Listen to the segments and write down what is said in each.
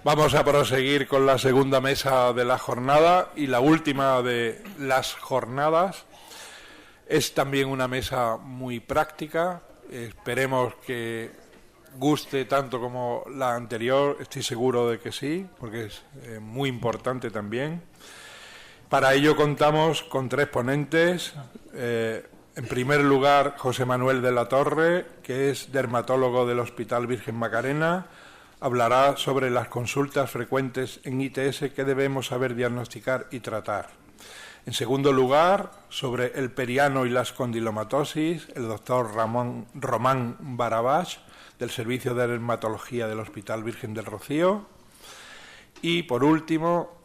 Vamos a proseguir con la segunda mesa de la jornada y la última de las jornadas. Es también una mesa muy práctica. Esperemos que guste tanto como la anterior. Estoy seguro de que sí, porque es muy importante también. Para ello contamos con tres ponentes. En primer lugar, José Manuel de la Torre, que es dermatólogo del Hospital Virgen Macarena. Hablará sobre las consultas frecuentes en ITS que debemos saber diagnosticar y tratar. En segundo lugar, sobre el periano y la espondilomatosis, el doctor Román Barabás, del Servicio de Dermatología del Hospital Virgen del Rocío. Y, por último,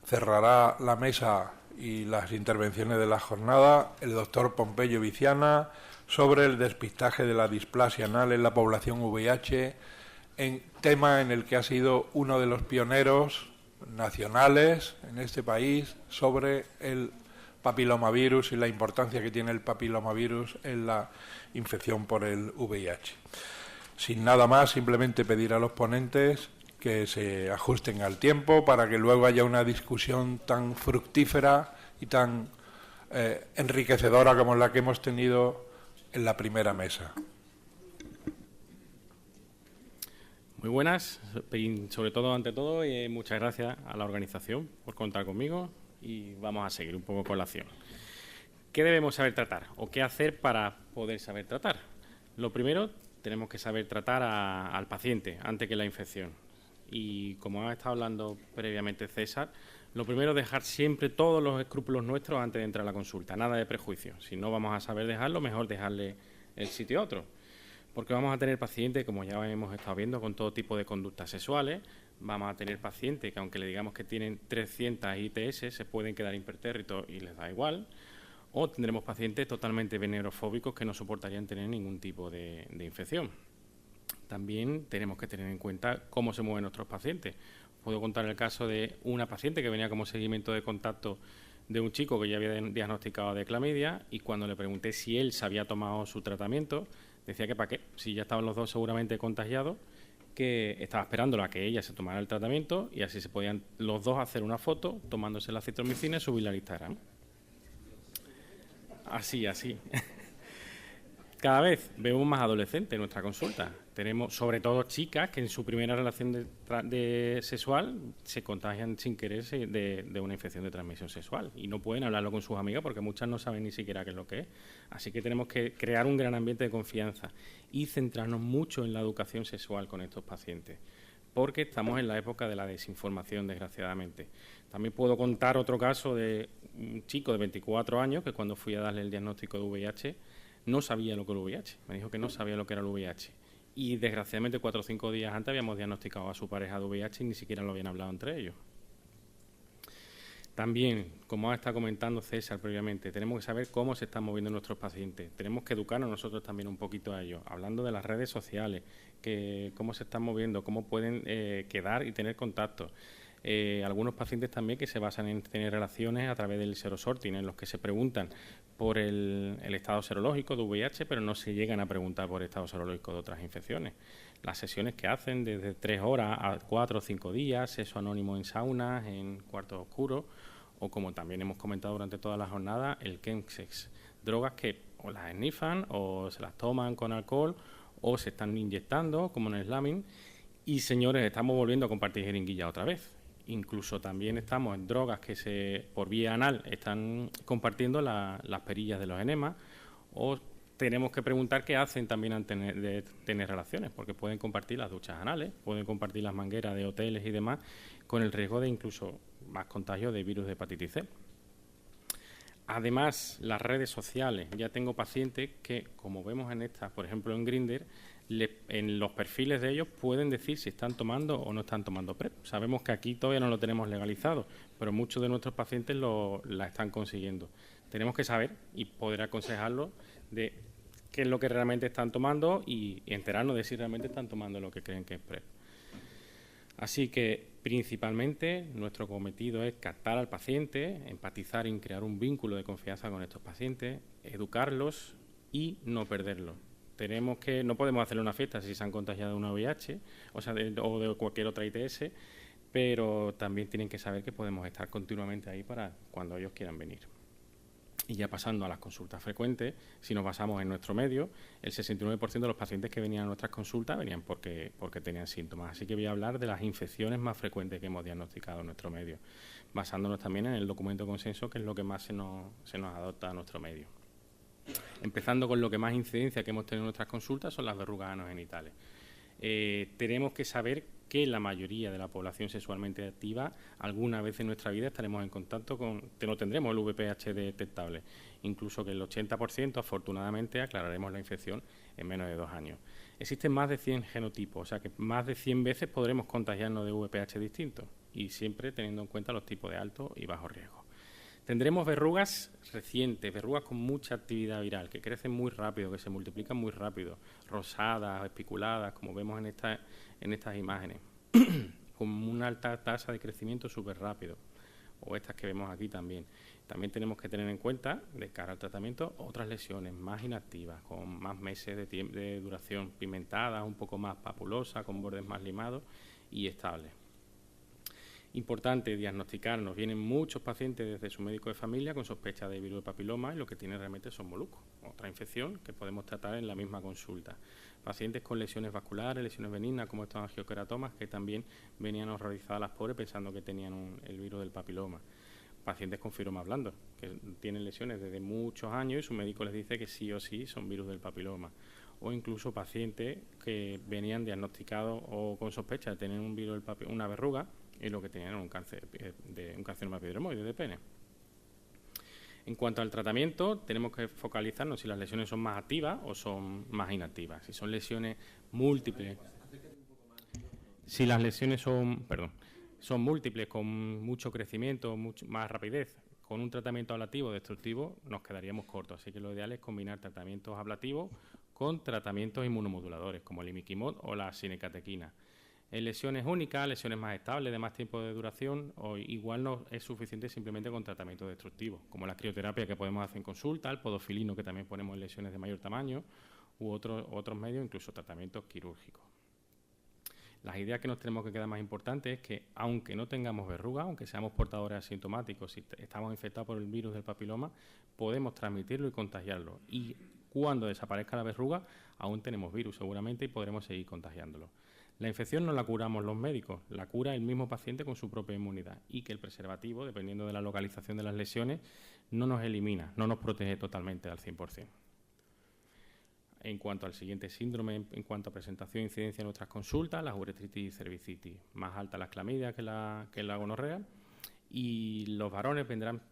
cerrará la mesa y las intervenciones de la jornada el doctor Pompeyo Viciana sobre el despistaje de la displasia anal en la población VIH, en tema en el que ha sido uno de los pioneros nacionales en este país sobre el papilomavirus y la importancia que tiene el papilomavirus en la infección por el VIH. Sin nada más, simplemente pedir a los ponentes que se ajusten al tiempo para que luego haya una discusión tan fructífera y tan enriquecedora como la que hemos tenido en la primera mesa. Muy buenas, sobre todo, ante todo, muchas gracias a la organización por contar conmigo y vamos a seguir un poco con la acción. ¿Qué debemos saber tratar o qué hacer para poder saber tratar? Lo primero, tenemos que saber tratar al paciente antes que la infección. Y como ha estado hablando previamente César, lo primero es dejar siempre todos los escrúpulos nuestros antes de entrar a la consulta, nada de prejuicios. Si no vamos a saber dejarlo, mejor dejarle el sitio a otro. Porque vamos a tener pacientes, como ya hemos estado viendo, con todo tipo de conductas sexuales. Vamos a tener pacientes que, aunque le digamos que tienen 300 ITS, se pueden quedar impertérritos y les da igual. O tendremos pacientes totalmente venerofóbicos que no soportarían tener ningún tipo de infección. También tenemos que tener en cuenta cómo se mueven nuestros pacientes. Puedo contar el caso de una paciente que venía como seguimiento de contacto de un chico que ya había diagnosticado de clamidia, y cuando le pregunté si él se había tomado su tratamiento, decía que para qué, si ya estaban los dos seguramente contagiados, que estaba esperándola a que ella se tomara el tratamiento y así se podían los dos hacer una foto tomándose la citromicina y subirla al Instagram. Así. Cada vez vemos más adolescentes en nuestra consulta. Tenemos, sobre todo, chicas que en su primera relación sexual se contagian sin querer de una infección de transmisión sexual y no pueden hablarlo con sus amigas porque muchas no saben ni siquiera qué es lo que es. Así que tenemos que crear un gran ambiente de confianza y centrarnos mucho en la educación sexual con estos pacientes, porque estamos en la época de la desinformación, desgraciadamente. También puedo contar otro caso de un chico de 24 años que, cuando fui a darle el diagnóstico de VIH, no sabía lo que era el VIH. Me dijo que no sabía lo que era el VIH. Y, desgraciadamente, 4 o 5 días antes habíamos diagnosticado a su pareja de VIH y ni siquiera lo habían hablado entre ellos. También, como ha estado comentando César previamente, tenemos que saber cómo se están moviendo nuestros pacientes. Tenemos que educarnos nosotros también un poquito a ellos, hablando de las redes sociales, cómo se están moviendo, cómo pueden quedar y tener contacto. Algunos pacientes también que se basan en tener relaciones a través del serosorting, en los que se preguntan por el estado serológico de VIH, pero no se llegan a preguntar por el estado serológico de otras infecciones. Las sesiones que hacen desde 3 horas a 4 o 5 días, sexo anónimo en saunas, en cuartos oscuros, o, como también hemos comentado durante toda la jornada, el chemsex, drogas que o las snifan o se las toman con alcohol o se están inyectando, como en el slamming. Y, señores, estamos volviendo a compartir jeringuilla otra vez. Incluso también estamos en drogas que por vía anal están compartiendo las perillas de los enemas, o tenemos que preguntar qué hacen también antes de tener relaciones, porque pueden compartir las duchas anales, pueden compartir las mangueras de hoteles y demás, con el riesgo de incluso más contagio de virus de hepatitis C. Además, las redes sociales. Ya tengo pacientes que, como vemos en estas, por ejemplo en Grindr, en los perfiles de ellos pueden decir si están tomando o no están tomando PrEP. Sabemos que aquí todavía no lo tenemos legalizado, pero muchos de nuestros pacientes la están consiguiendo. Tenemos que saber y poder aconsejarlos de qué es lo que realmente están tomando y enterarnos de si realmente están tomando lo que creen que es PrEP. Así que, principalmente, nuestro cometido es captar al paciente, empatizar y crear un vínculo de confianza con estos pacientes, educarlos y no perderlos. no podemos hacerle una fiesta si se han contagiado de una VIH, o de cualquier otra ITS, pero también tienen que saber que podemos estar continuamente ahí para cuando ellos quieran venir. Y ya pasando a las consultas frecuentes, si nos basamos en nuestro medio, el 69% de los pacientes que venían a nuestras consultas venían porque tenían síntomas. Así que voy a hablar de las infecciones más frecuentes que hemos diagnosticado en nuestro medio, basándonos también en el documento de consenso, que es lo que más se nos adopta a nuestro medio. Empezando con lo que más incidencia que hemos tenido en nuestras consultas son las verrugas anogenitales. Tenemos que saber que la mayoría de la población sexualmente activa alguna vez en nuestra vida estaremos en contacto no tendremos el VPH detectable, incluso que el 80% afortunadamente aclararemos la infección en menos de 2 años. Existen más de 100 genotipos, o sea que más de 100 veces podremos contagiarnos de VPH distintos y siempre teniendo en cuenta los tipos de alto y bajo riesgo. Tendremos verrugas recientes, verrugas con mucha actividad viral, que crecen muy rápido, que se multiplican muy rápido, rosadas, espiculadas, como vemos en estas imágenes, con una alta tasa de crecimiento súper rápido, o estas que vemos aquí también. También tenemos que tener en cuenta, de cara al tratamiento, otras lesiones más inactivas, con más meses de duración, pigmentadas, un poco más papulosas, con bordes más limados y estables. Importante diagnosticarnos. Vienen muchos pacientes desde su médico de familia con sospecha de virus de papiloma y lo que tienen realmente son moluscos, otra infección que podemos tratar en la misma consulta. Pacientes con lesiones vasculares, lesiones benignas como estos angiokeratomas que también venían horrorizadas las pobres pensando que tenían el virus del papiloma. Pacientes con fibroma blando que tienen lesiones desde muchos años y su médico les dice que sí o sí son virus del papiloma. O incluso pacientes que venían diagnosticados o con sospecha de tener un virus del papiloma, una verruga, y lo que tenían era un carcinoma epidermoide de pene. En cuanto al tratamiento, tenemos que focalizarnos si las lesiones son más activas o son más inactivas. Si son lesiones múltiples, si las lesiones son múltiples, con mucho crecimiento, más rapidez, con un tratamiento ablativo destructivo, nos quedaríamos cortos. Así que lo ideal es combinar tratamientos ablativos con tratamientos inmunomoduladores, como el imiquimod o la sinecatequina. En lesiones únicas, lesiones más estables, de más tiempo de duración, o igual no es suficiente simplemente con tratamiento destructivo, como la crioterapia que podemos hacer en consulta, el podofilino que también ponemos en lesiones de mayor tamaño, u otros medios, incluso tratamientos quirúrgicos. Las ideas que nos tenemos que quedar más importantes es que, aunque no tengamos verruga, aunque seamos portadores asintomáticos, si estamos infectados por el virus del papiloma, podemos transmitirlo y contagiarlo. Y cuando desaparezca la verruga, aún tenemos virus seguramente y podremos seguir contagiándolo. La infección no la curamos los médicos, la cura el mismo paciente con su propia inmunidad y que el preservativo, dependiendo de la localización de las lesiones, no nos elimina, no nos protege totalmente al 100%. En cuanto al siguiente síndrome, en cuanto a presentación e incidencia en nuestras consultas, la uretritis y cervicitis, más alta las clamidias que la gonorrea, y los varones vendrán,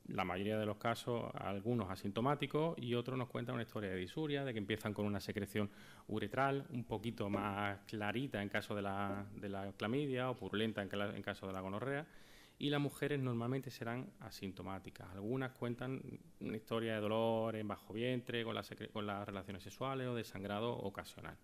la mayoría de los casos, algunos asintomáticos y otros nos cuentan una historia de disuria, de que empiezan con una secreción uretral un poquito más clarita en caso de la clamidia o purulenta en caso de la gonorrea, y las mujeres normalmente serán asintomáticas. Algunas cuentan una historia de dolor en bajo vientre con las relaciones sexuales o de sangrado ocasional.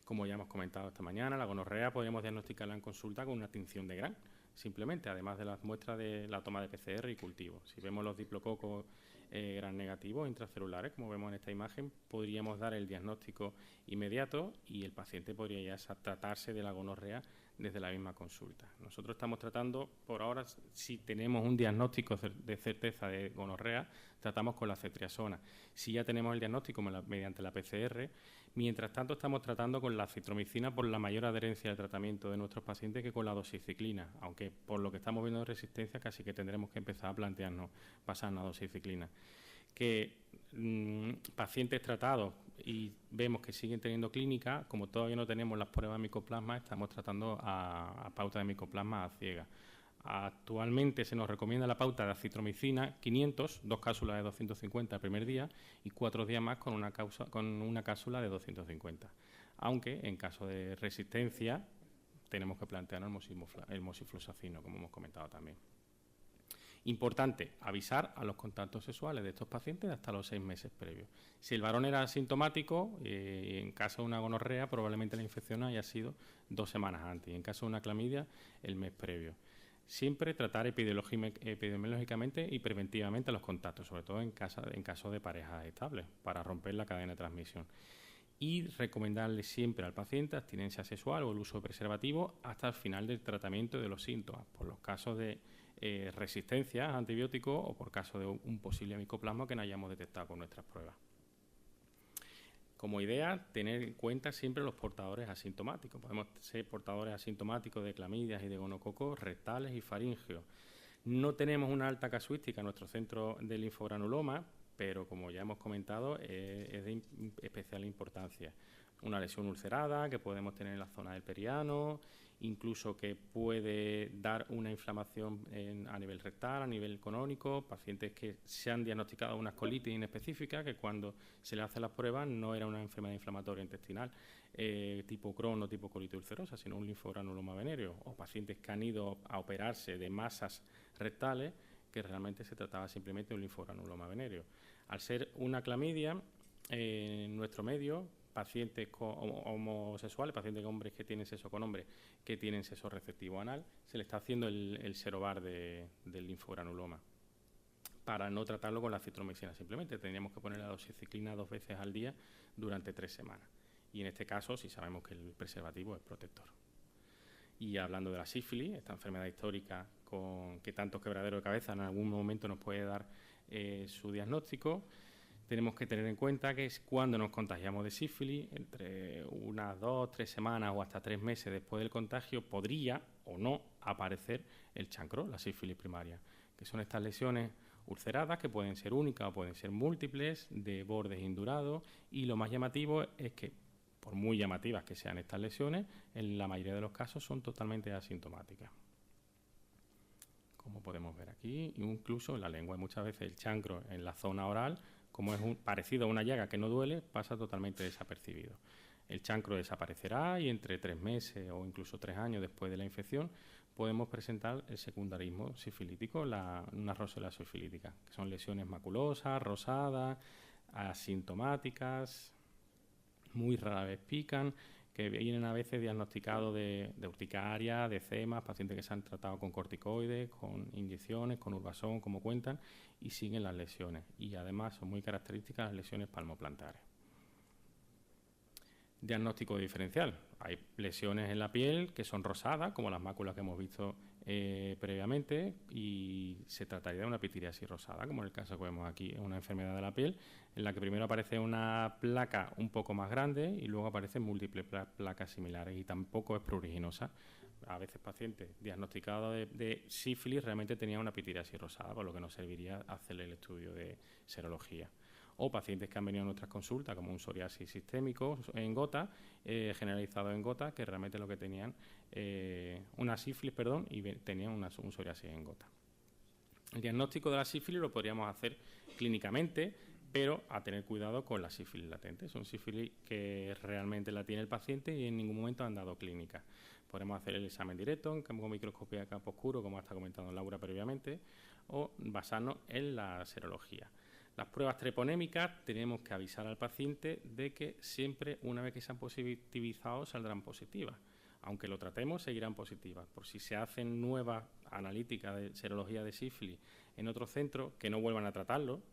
Como ya hemos comentado esta mañana, la gonorrea podríamos diagnosticarla en consulta con una tinción de Gram, simplemente, además de las muestras de la toma de PCR y cultivo. Si vemos los diplococos Gram negativos intracelulares, como vemos en esta imagen, podríamos dar el diagnóstico inmediato y el paciente podría ya tratarse de la gonorrea desde la misma consulta. Nosotros estamos tratando, por ahora, si tenemos un diagnóstico de certeza de gonorrea, tratamos con la ceftriaxona. Si ya tenemos el diagnóstico mediante la PCR, mientras tanto estamos tratando con la acitromicina por la mayor adherencia al tratamiento de nuestros pacientes que con la doxiciclina, aunque por lo que estamos viendo de resistencia casi que tendremos que empezar a plantearnos pasarnos a doxiciclina. Que pacientes tratados y vemos que siguen teniendo clínica, como todavía no tenemos las pruebas de micoplasma, estamos tratando a pauta de micoplasma a ciegas. Actualmente se nos recomienda la pauta de acitromicina 500, 2 cápsulas de 250 el primer día y 4 días más con una cápsula de 250. Aunque en caso de resistencia tenemos que plantearnos el moxifloxacino, como hemos comentado también. Importante, avisar a los contactos sexuales de estos pacientes hasta los 6 meses previos. Si el varón era asintomático, en caso de una gonorrea, probablemente la infección haya sido 2 semanas antes, y en caso de una clamidia, el mes previo. Siempre tratar epidemiológicamente y preventivamente los contactos, sobre todo en caso de parejas estables, para romper la cadena de transmisión. Y recomendarle siempre al paciente abstinencia sexual o el uso de preservativo hasta el final del tratamiento de los síntomas, por los casos de resistencia a antibióticos o por caso de un posible micoplasma que no hayamos detectado con nuestras pruebas. Como idea, tener en cuenta siempre los portadores asintomáticos. Podemos ser portadores asintomáticos de clamidias y de gonococos rectales y faringeos. No tenemos una alta casuística en nuestro centro de linfogranuloma, pero como ya hemos comentado, es de especial importancia. Una lesión ulcerada que podemos tener en la zona del periano, incluso que puede dar una inflamación a nivel rectal, a nivel colónico, pacientes que se han diagnosticado una colitis inespecífica, que cuando se le hacen las pruebas no era una enfermedad inflamatoria intestinal tipo Crohn o tipo colitis ulcerosa, sino un linfogranuloma venéreo, o pacientes que han ido a operarse de masas rectales que realmente se trataba simplemente de un linfogranuloma venéreo. Al ser una clamidia, en nuestro medio, pacientes homosexuales, pacientes hombres que tienen sexo con hombres, que tienen sexo receptivo anal, se le está haciendo el serobar del linfogranuloma. Para no tratarlo con la citromicina, simplemente tendríamos que poner la doxiciclina 2 veces al día durante 3 semanas. Y en este caso, si sabemos que el preservativo es protector. Y hablando de la sífilis, esta enfermedad histórica con que tantos quebraderos de cabeza en algún momento nos puede dar su diagnóstico, tenemos que tener en cuenta que es cuando nos contagiamos de sífilis, entre unas 2, 3 semanas o hasta 3 meses después del contagio, podría o no aparecer el chancro, la sífilis primaria, que son estas lesiones ulceradas que pueden ser únicas o pueden ser múltiples, de bordes indurados, y lo más llamativo es que, por muy llamativas que sean estas lesiones, en la mayoría de los casos son totalmente asintomáticas. Como podemos ver aquí, incluso en la lengua, muchas veces el chancro en la zona oral, como es parecido a una llaga que no duele, pasa totalmente desapercibido. El chancro desaparecerá y entre 3 meses o incluso 3 años después de la infección podemos presentar el secundarismo sifilítico, una roseola sifilítica, que son lesiones maculosas, rosadas, asintomáticas, muy rara vez pican, que vienen a veces diagnosticados de urticaria, de eczemas, pacientes que se han tratado con corticoides, con inyecciones, con urbazón, como cuentan, y siguen las lesiones. Y además son muy características las lesiones palmoplantares. Diagnóstico diferencial. Hay lesiones en la piel que son rosadas, como las máculas que hemos visto previamente, y se trataría de una pitiriasis rosada, como en el caso que vemos aquí, es una enfermedad de la piel, en la que primero aparece una placa un poco más grande y luego aparecen múltiples placas similares, y tampoco es pruriginosa. A veces pacientes diagnosticados de sífilis realmente tenían una pitiriasis rosada, por lo que nos serviría hacerle el estudio de serología. O pacientes que han venido a nuestras consultas, como un psoriasis sistémico en gota, generalizado en gota, que realmente lo que tenían, una sífilis, y tenían un psoriasis en gota. El diagnóstico de la sífilis lo podríamos hacer clínicamente, pero a tener cuidado con la sífilis latente. Son sífilis que realmente la tiene el paciente y en ningún momento han dado clínica. Podemos hacer el examen directo en campo microscopía de campo oscuro, como está comentando Laura previamente, o basarnos en la serología. Las pruebas treponémicas tenemos que avisar al paciente de que siempre, una vez que se han positivizado, saldrán positivas. Aunque lo tratemos, seguirán positivas. Por si se hacen nuevas analíticas de serología de sífilis en otro centro, que no vuelvan a tratarlo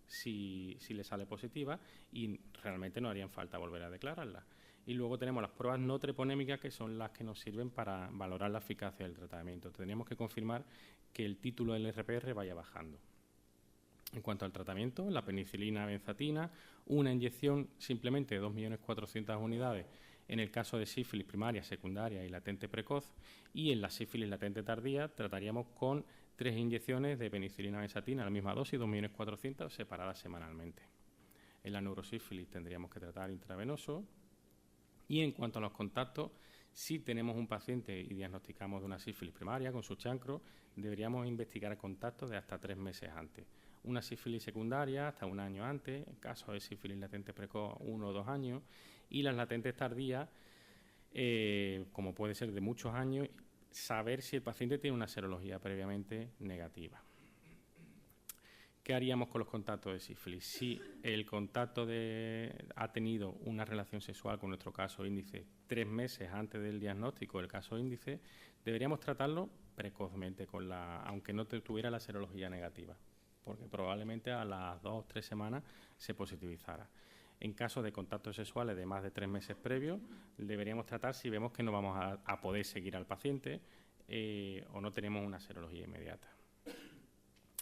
si le sale positiva, y realmente no harían falta volver a declararla. Y luego tenemos las pruebas no treponémicas, que son las que nos sirven para valorar la eficacia del tratamiento. Tendríamos que confirmar que el título del RPR vaya bajando. En cuanto al tratamiento, la penicilina benzatina, una inyección simplemente de 2.400.000 unidades en el caso de sífilis primaria, secundaria y latente precoz, y en la sífilis latente tardía trataríamos con 3 inyecciones de penicilina benzatina a la misma dosis, 2.400.000, separadas semanalmente. En la neurosífilis tendríamos que tratar intravenoso. Y en cuanto a los contactos, si tenemos un paciente y diagnosticamos de una sífilis primaria con su chancro, deberíamos investigar contactos de hasta 3 meses antes. Una sífilis secundaria hasta 1 año antes, en caso de sífilis latente precoz 1 o 2 años, y las latentes tardías, como puede ser de muchos años, saber si el paciente tiene una serología previamente negativa. ¿Qué haríamos con los contactos de sífilis? Si el contacto ha tenido una relación sexual, con nuestro caso índice 3 meses antes del diagnóstico del caso índice, deberíamos tratarlo precozmente, aunque no tuviera la serología negativa, porque probablemente a las 2 o 3 semanas se positivizara. En caso de contactos sexuales de más de 3 meses previos, deberíamos tratar si vemos que no vamos a poder seguir al paciente o no tenemos una serología inmediata.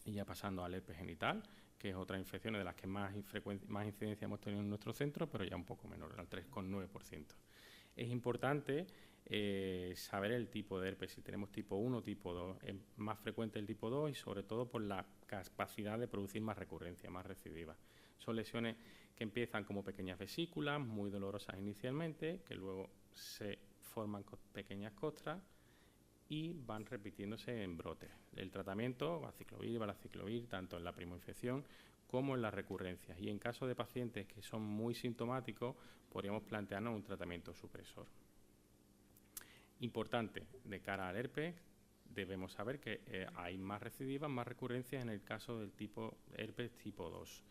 Y ya pasando al herpes genital, que es otra infección de las que más incidencia hemos tenido en nuestro centro, pero ya un poco menor, al 3,9%. Es importante saber el tipo de herpes, si tenemos tipo 1 o tipo 2. Es más frecuente el tipo 2 y sobre todo por la capacidad de producir más recurrencia, más recidiva. Son lesiones que empiezan como pequeñas vesículas, muy dolorosas inicialmente, que luego se forman pequeñas costras y van repitiéndose en brotes. El tratamiento, aciclovir, valaciclovir, tanto en la primoinfección como en las recurrencias. Y en caso de pacientes que son muy sintomáticos, podríamos plantearnos un tratamiento supresor. Importante, de cara al herpes, debemos saber que hay más recidivas, más recurrencias en el caso del tipo herpes tipo 2,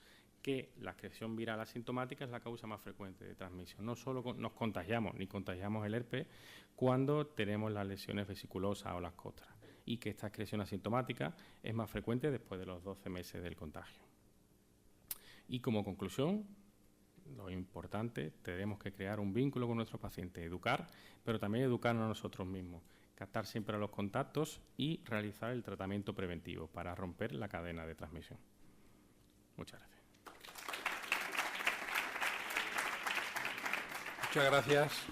que la excreción viral asintomática es la causa más frecuente de transmisión. No solo nos contagiamos, ni contagiamos el herpes cuando tenemos las lesiones vesiculosas o las costras, y que esta excreción asintomática es más frecuente después de los 12 meses del contagio. Y como conclusión, lo importante, tenemos que crear un vínculo con nuestro paciente, educar, pero también educarnos a nosotros mismos, captar siempre los contactos y realizar el tratamiento preventivo para romper la cadena de transmisión. Muchas gracias. Muchas gracias.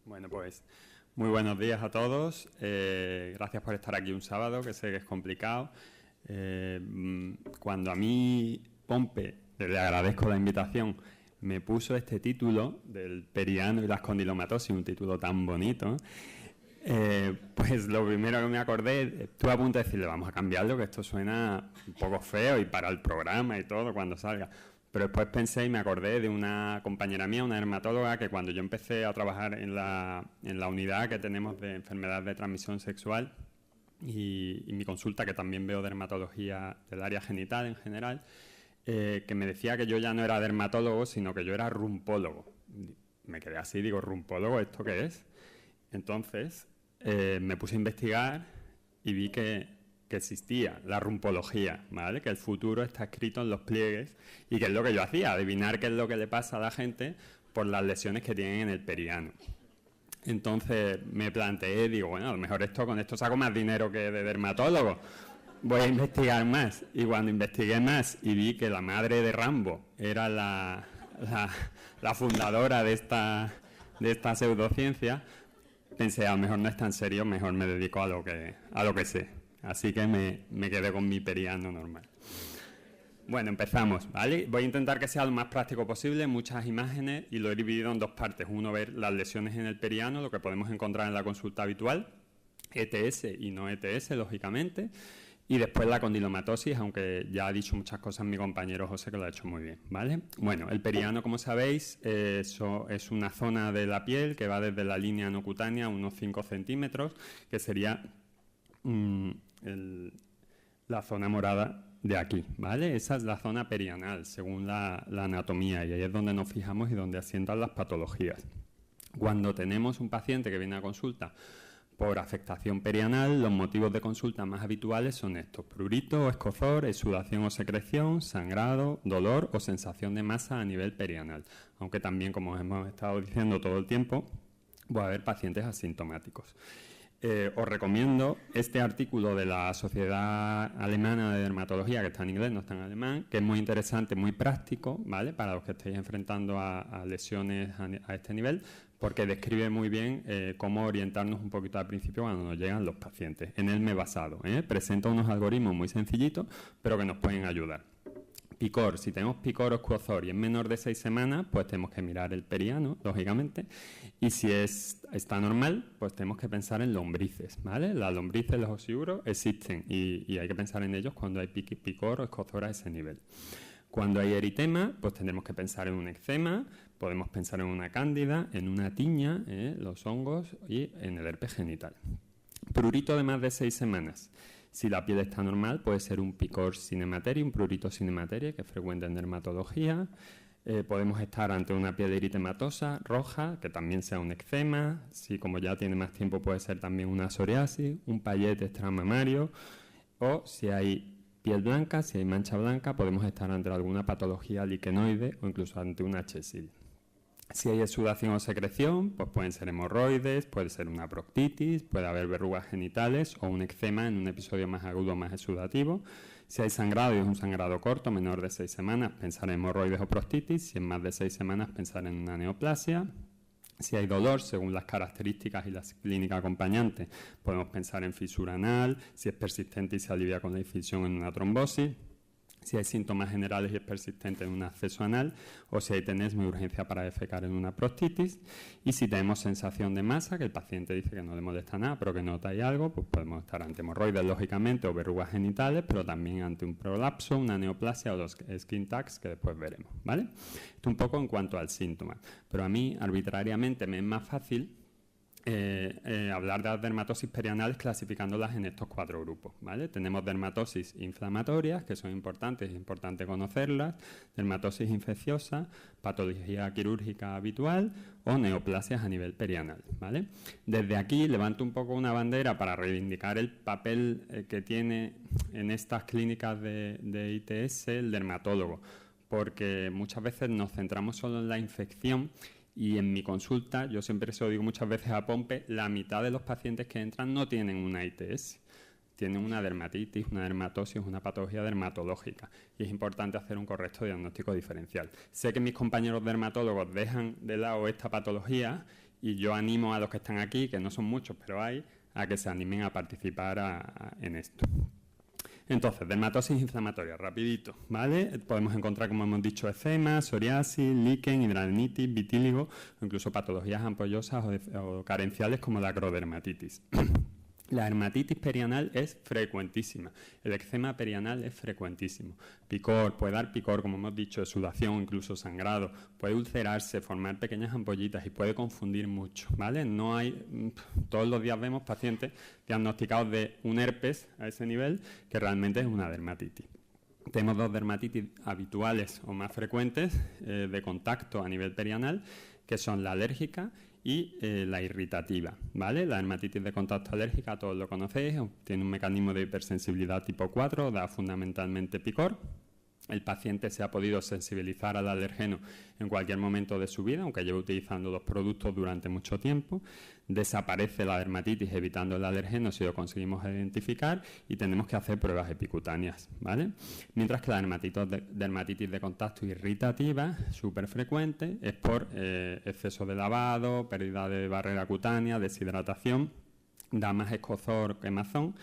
Bueno, pues muy buenos días a todos. Gracias por estar aquí un sábado, que sé que es complicado. Cuando a mí Pompe, le agradezco la invitación, me puso este título del periano y las condilomatosis, un título tan bonito, pues lo primero que me acordé, estuve a punto de decirle, vamos a cambiarlo, que esto suena un poco feo y para el programa y todo cuando salga. Pero después pensé y me acordé de una compañera mía, una dermatóloga, que cuando yo empecé a trabajar en la unidad que tenemos de enfermedades de transmisión sexual y mi consulta, que también veo dermatología del área genital en general, que me decía que yo ya no era dermatólogo, sino que yo era rumpólogo. Me quedé así, digo, ¿rumpólogo esto qué es? Entonces me puse a investigar y vi que existía la rumpología, ¿vale? Que el futuro está escrito en los pliegues y que es lo que yo hacía, adivinar qué es lo que le pasa a la gente por las lesiones que tienen en el periano. Entonces me planteé, digo, bueno, a lo mejor con esto saco más dinero que de dermatólogo. Voy a investigar más. Y cuando investigué más y vi que la madre de Rambo era la fundadora de esta pseudociencia, pensé, a lo mejor no es tan serio, mejor me dedico a lo que sé. Así que me quedé con mi periano normal. Bueno, empezamos, ¿vale? Voy a intentar que sea lo más práctico posible, muchas imágenes, y lo he dividido en dos partes. Uno, ver las lesiones en el periano, lo que podemos encontrar en la consulta habitual, ETS y no ETS, lógicamente, y después la condilomatosis, aunque ya ha dicho muchas cosas mi compañero José, que lo ha hecho muy bien, ¿vale? Bueno, el periano, como sabéis, eso es una zona de la piel que va desde la línea no cutánea a unos 5 centímetros, que sería la zona morada de aquí, ¿vale? Esa es la zona perianal, según la anatomía, y ahí es donde nos fijamos y donde asientan las patologías. Cuando tenemos un paciente que viene a consulta por afectación perianal, los motivos de consulta más habituales son estos: prurito o escozor, exudación o secreción, sangrado, dolor o sensación de masa a nivel perianal. Aunque también, como hemos estado diciendo todo el tiempo, va a haber pacientes asintomáticos. Os recomiendo este artículo de la Sociedad Alemana de Dermatología, que está en inglés, no está en alemán, que es muy interesante, muy práctico, ¿vale? Para los que estéis enfrentando a lesiones a este nivel, porque describe muy bien cómo orientarnos un poquito al principio cuando nos llegan los pacientes. En él me he basado, presenta unos algoritmos muy sencillitos, pero que nos pueden ayudar. Picor, si tenemos picor o escozor y es menor de 6 semanas, pues tenemos que mirar el periano, lógicamente, y si está normal, pues tenemos que pensar en lombrices, ¿vale? Las lombrices, los osiuros existen y hay que pensar en ellos cuando hay picor o escozor a ese nivel. Cuando hay eritema, pues tendremos que pensar en un eczema, podemos pensar en una cándida, en una tiña, los hongos y en el herpes genital. Prurito de más de 6 semanas. Si la piel está normal, puede ser un picor sin hemateria, un prurito sin hemateria, que es frecuente en dermatología. Podemos estar ante una piel eritematosa, roja, que también sea un eczema. Si como ya tiene más tiempo puede ser también una psoriasis, un payete extramamario. O si hay piel blanca, si hay mancha blanca, podemos estar ante alguna patología liquenoide o incluso ante una HSIL. Si hay exudación o secreción, pues pueden ser hemorroides, puede ser una proctitis, puede haber verrugas genitales o un eczema en un episodio más agudo, más exudativo. Si hay sangrado y es un sangrado corto, menor de 6 semanas, pensar en hemorroides o proctitis. Si es más de 6 semanas, pensar en una neoplasia. Si hay dolor, según las características y la clínica acompañante, podemos pensar en fisura anal. Si es persistente y se alivia con la difisión, en una trombosis. Si hay síntomas generales y es persistente, en un acceso anal, o si hay tenesmo y urgencia para defecar, en una proctitis. Y si tenemos sensación de masa, que el paciente dice que no le molesta nada, pero que nota hay algo, pues podemos estar ante hemorroides, lógicamente, o verrugas genitales, pero también ante un prolapso, una neoplasia o los skin tags, que después veremos, ¿vale? Esto un poco en cuanto al síntoma. Pero a mí, arbitrariamente, me es más fácil hablar de las dermatosis perianales clasificándolas en estos 4 grupos, ¿vale? Tenemos dermatosis inflamatorias, que son importantes, es importante conocerlas, dermatosis infecciosa, patología quirúrgica habitual o neoplasias a nivel perianal, ¿vale? Desde aquí levanto un poco una bandera para reivindicar el papel que tiene en estas clínicas de ITS el dermatólogo, porque muchas veces nos centramos solo en la infección. Y en mi consulta, yo siempre se lo digo muchas veces a Pompe, la mitad de los pacientes que entran no tienen una ITS, tienen una dermatitis, una dermatosis, una patología dermatológica. Y es importante hacer un correcto diagnóstico diferencial. Sé que mis compañeros dermatólogos dejan de lado esta patología y yo animo a los que están aquí, que no son muchos, pero hay, a que se animen a participar en esto. Entonces, dermatosis inflamatoria, rapidito, ¿vale? Podemos encontrar, como hemos dicho, eczema, psoriasis, líquen, hidradenitis, vitíligo, o incluso patologías ampollosas o carenciales como la acrodermatitis. La dermatitis perianal es frecuentísima, el eczema perianal es frecuentísimo. Picor, puede dar picor, como hemos dicho, exudación, incluso sangrado, puede ulcerarse, formar pequeñas ampollitas y puede confundir mucho, ¿vale? No hay, todos los días vemos pacientes diagnosticados de un herpes a ese nivel que realmente es una dermatitis. Tenemos 2 dermatitis habituales o más frecuentes de contacto a nivel perianal, que son la alérgica y la irritativa, ¿vale? La dermatitis de contacto alérgica, todos lo conocéis, tiene un mecanismo de hipersensibilidad tipo 4, da fundamentalmente picor. El paciente se ha podido sensibilizar al alergeno en cualquier momento de su vida, aunque lleve utilizando los productos durante mucho tiempo. Desaparece la dermatitis evitando el alergeno si lo conseguimos identificar y tenemos que hacer pruebas epicutáneas, ¿vale? Mientras que la dermatitis de contacto irritativa, súper frecuente, es por exceso de lavado, pérdida de barrera cutánea, deshidratación, da más escozor, quemazón,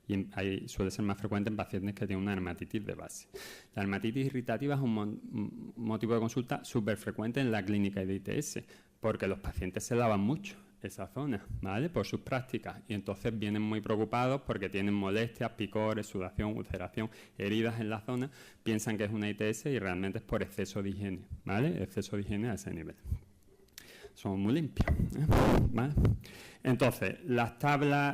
y ahí suele ser más frecuente en pacientes que tienen una dermatitis de base. La dermatitis irritativa es un motivo de consulta súper frecuente en la clínica de ITS, porque los pacientes se lavan mucho esa zona, ¿vale? Por sus prácticas, y entonces vienen muy preocupados porque tienen molestias, picores, sudación, ulceración, heridas en la zona, piensan que es una ITS y realmente es por exceso de higiene, ¿vale? Exceso de higiene a ese nivel. Somos muy limpios, ¿vale? Entonces,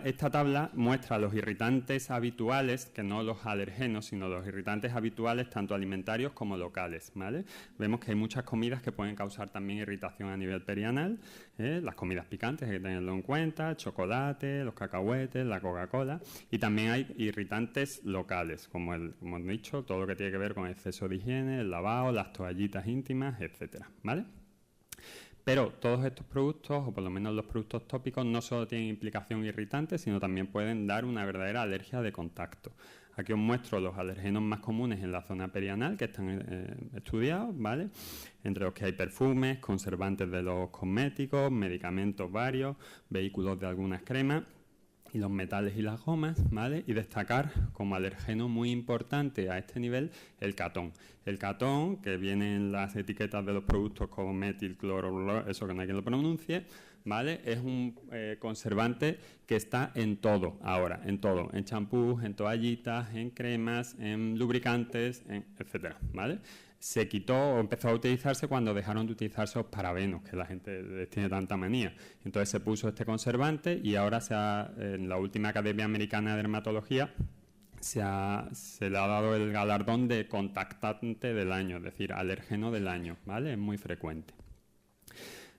esta tabla muestra los irritantes habituales, que no los alergenos, sino los irritantes habituales, tanto alimentarios como locales, ¿vale? Vemos que hay muchas comidas que pueden causar también irritación a nivel perianal, las comidas picantes hay que tenerlo en cuenta, el chocolate, los cacahuetes, la Coca-Cola, y también hay irritantes locales, como hemos dicho, todo lo que tiene que ver con exceso de higiene, el lavado, las toallitas íntimas, etcétera, ¿vale? Pero todos estos productos, o por lo menos los productos tópicos, no solo tienen implicación irritante, sino también pueden dar una verdadera alergia de contacto. Aquí os muestro los alergenos más comunes en la zona perianal que están estudiados, ¿vale? Entre los que hay perfumes, conservantes de los cosméticos, medicamentos varios, vehículos de algunas cremas, y los metales y las gomas, ¿vale? Y destacar como alergeno muy importante a este nivel el catón. El catón, que viene en las etiquetas de los productos como metil, cloro, eso que no hay quien lo pronuncie, ¿vale? Es un conservante que está en todo ahora, en todo, en champús, en toallitas, en cremas, en lubricantes, etcétera, ¿vale? se quitó o empezó a utilizarse cuando dejaron de utilizarse los parabenos, que la gente les tiene tanta manía. Entonces se puso este conservante y ahora en la última Academia Americana de Dermatología se le ha dado el galardón de contactante del año, es decir, alérgeno del año, ¿vale? Es muy frecuente.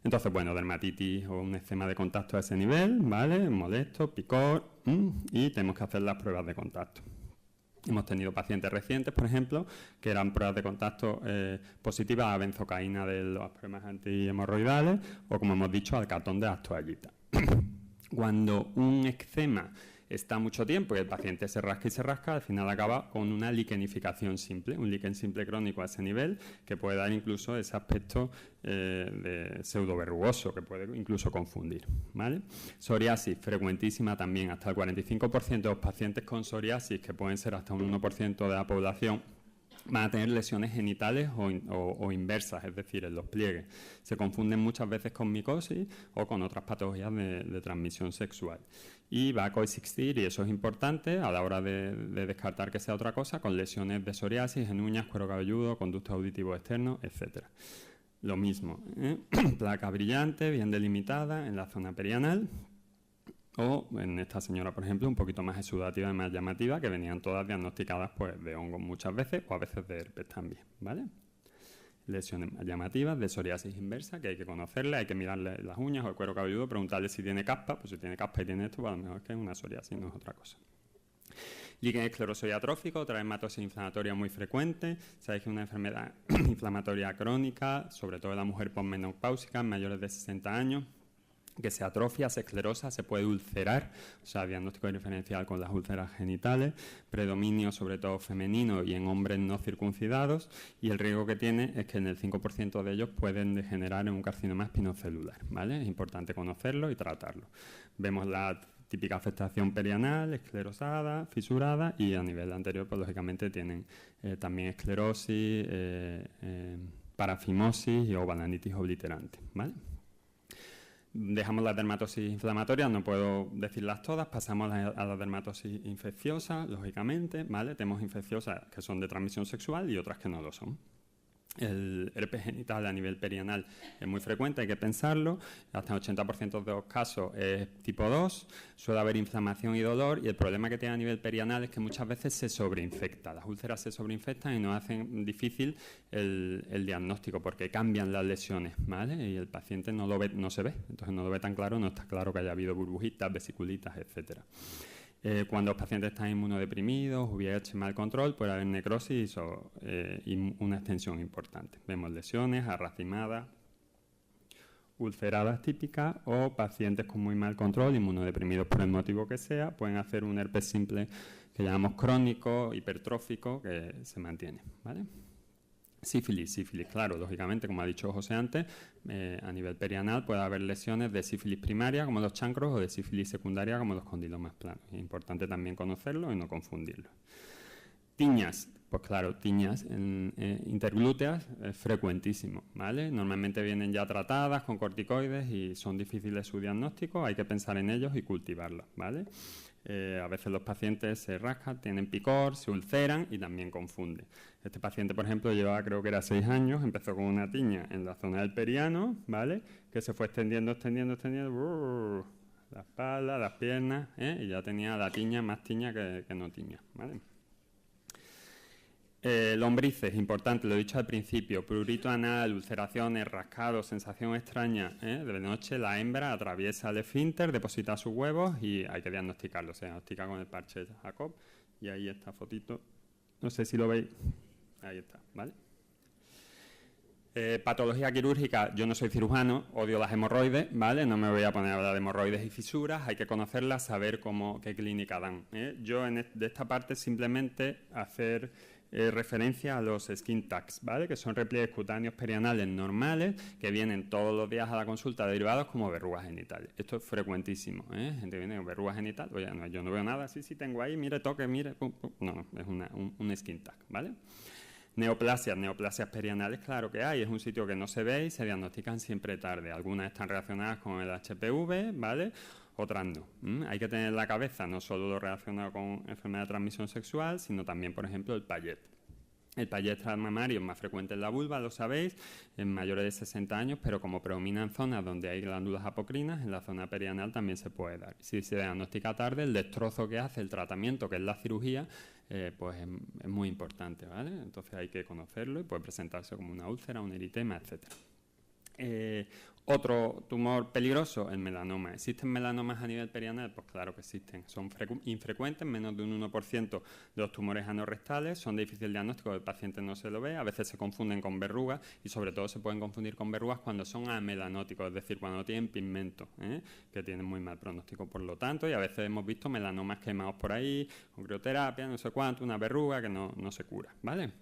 Entonces, bueno, dermatitis o un eczema de contacto a ese nivel, ¿vale? Molesto, picor, y tenemos que hacer las pruebas de contacto. Hemos tenido pacientes recientes, por ejemplo, que eran pruebas de contacto positivas a benzocaína de los problemas antihemorroidales o, como hemos dicho, al catón de las toallitas. Cuando un eczema está mucho tiempo y el paciente se rasca, al final acaba con una liquenificación simple, un líquen simple crónico a ese nivel, que puede dar incluso ese aspecto de pseudoverrugoso, que puede incluso confundir, ¿vale? Psoriasis, frecuentísima también, hasta el 45% de los pacientes con psoriasis, que pueden ser hasta un 1% de la población, van a tener lesiones genitales o inversas, es decir, en los pliegues. Se confunden muchas veces con micosis o con otras patologías de transmisión sexual. Y va a coexistir, y eso es importante a la hora de descartar que sea otra cosa, con lesiones de psoriasis en uñas, cuero cabelludo, conducto auditivo externo, etc. Lo mismo, placa brillante, bien delimitada en la zona perianal, o en esta señora, por ejemplo, un poquito más exudativa y más llamativa, que venían todas diagnosticadas pues, de hongos muchas veces, o a veces de herpes también, ¿vale? Lesiones más llamativas de psoriasis inversa, que hay que conocerle, hay que mirarle las uñas o el cuero cabelludo, preguntarle si tiene caspa, pues si tiene caspa y tiene esto, pues a lo mejor es que es una psoriasis, no es otra cosa. Líquen esclerosoide atrófico, otra hematosis inflamatoria muy frecuente. Sabéis que es una enfermedad inflamatoria crónica, sobre todo en la mujer posmenopáusica, mayores de 60 años, que se atrofia, se esclerosa, se puede ulcerar, o sea, diagnóstico diferencial con las úlceras genitales, predominio sobre todo femenino y en hombres no circuncidados, y el riesgo que tiene es que en el 5% de ellos pueden degenerar en un carcinoma espinocelular, ¿vale? Es importante conocerlo y tratarlo. Vemos la típica afectación perianal, esclerosada, fisurada, y a nivel anterior, pues lógicamente tienen también esclerosis, parafimosis y balanitis obliterante, ¿vale? Dejamos las dermatosis inflamatorias, no puedo decirlas todas, pasamos a la dermatosis infecciosa, lógicamente, ¿vale? Tenemos infecciosas que son de transmisión sexual y otras que no lo son. El herpes genital a nivel perianal es muy frecuente, hay que pensarlo, hasta el 80% de los casos es tipo 2, suele haber inflamación y dolor, y el problema que tiene a nivel perianal es que muchas veces se sobreinfecta, las úlceras se sobreinfectan y nos hacen difícil el diagnóstico porque cambian las lesiones, ¿vale? Y el paciente no lo ve, no se ve, entonces no lo ve tan claro, no está claro que haya habido burbujitas, vesiculitas, etcétera. Cuando los pacientes están inmunodeprimidos, hubiera mal control, puede haber necrosis y una extensión importante. Vemos lesiones, arracimadas, ulceradas típicas, o pacientes con muy mal control, inmunodeprimidos por el motivo que sea, pueden hacer un herpes simple que llamamos crónico, hipertrófico, que se mantiene, ¿vale? Sífilis, claro, lógicamente, como ha dicho José antes, a nivel perianal puede haber lesiones de sífilis primaria, como los chancros, o de sífilis secundaria, como los condilomas planos. Es importante también conocerlo y no confundirlo. Tiñas, pues claro, tiñas interglúteas es frecuentísimo, ¿vale? Normalmente vienen ya tratadas con corticoides y son difíciles su diagnóstico, hay que pensar en ellos y cultivarlos, ¿vale? A veces los pacientes se rascan, tienen picor, se ulceran y también confunden. Este paciente, por ejemplo, llevaba, creo que era 6 años, empezó con una tiña en la zona del periano, ¿vale? Que se fue extendiendo, la espalda, las piernas, y ya tenía la tiña, más tiña que no tiña, ¿vale? Lombrices, importante, lo he dicho al principio, prurito anal, ulceraciones, rascados, sensación extraña, de noche la hembra atraviesa el esfínter, deposita sus huevos y hay que diagnosticarlo, se diagnostica con el parche Jacob, y ahí está fotito, no sé si lo veis, ahí está, ¿vale? Patología quirúrgica, yo no soy cirujano, odio las hemorroides, ¿vale? No me voy a poner a hablar de hemorroides y fisuras, hay que conocerlas, saber qué clínica dan. Yo de esta parte simplemente hacer referencia a los skin tags, ¿vale? Que son repliegues cutáneos perianales normales que vienen todos los días a la consulta derivados como verrugas genitales. Esto es frecuentísimo, Gente viene con verrugas genitales, oye, no, yo no veo nada, sí, tengo ahí, mire, toque, mire, pum, pum. No, es un skin tag, ¿vale? Neoplasias perianales, claro que hay, es un sitio que no se ve y se diagnostican siempre tarde. Algunas están relacionadas con el HPV, ¿vale? Otras no. Hay que tener en la cabeza no solo lo relacionado con enfermedad de transmisión sexual, sino también, por ejemplo, el Payet. El taller extramamario es más frecuente en la vulva, lo sabéis, en mayores de 60 años, pero como predomina en zonas donde hay glándulas apocrinas, en la zona perianal también se puede dar. Si se diagnostica tarde, el destrozo que hace el tratamiento, que es la cirugía, pues es muy importante, ¿vale? Entonces hay que conocerlo y puede presentarse como una úlcera, un eritema, etcétera. Otro tumor peligroso, el melanoma. ¿Existen melanomas a nivel perianal? Pues claro que existen. Son infrecuentes, menos de un 1% de los tumores anorrectales. Son de difícil diagnóstico, el paciente no se lo ve. A veces se confunden con verrugas y sobre todo se pueden confundir con verrugas cuando son amelanóticos, es decir, cuando no tienen pigmento, que tienen muy mal pronóstico por lo tanto. Y a veces hemos visto melanomas quemados por ahí, con crioterapia, no sé cuánto, una verruga que no se cura, ¿vale?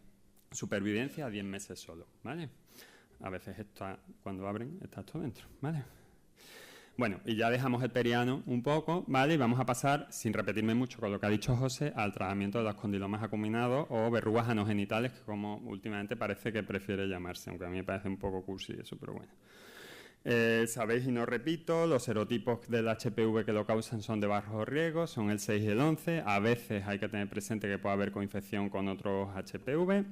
Supervivencia a 10 meses solo, ¿vale? A veces cuando abren está todo dentro, ¿vale? Bueno, y ya dejamos el periano un poco, ¿vale? Y vamos a pasar, sin repetirme mucho con lo que ha dicho José, al tratamiento de los condilomas acuminados o verrugas anogenitales, que como últimamente parece que prefiere llamarse, aunque a mí me parece un poco cursi eso, pero bueno. Sabéis, y no repito, los serotipos del HPV que lo causan son de bajo riesgo, son el 6 y el 11. A veces hay que tener presente que puede haber coinfección con otros HPV,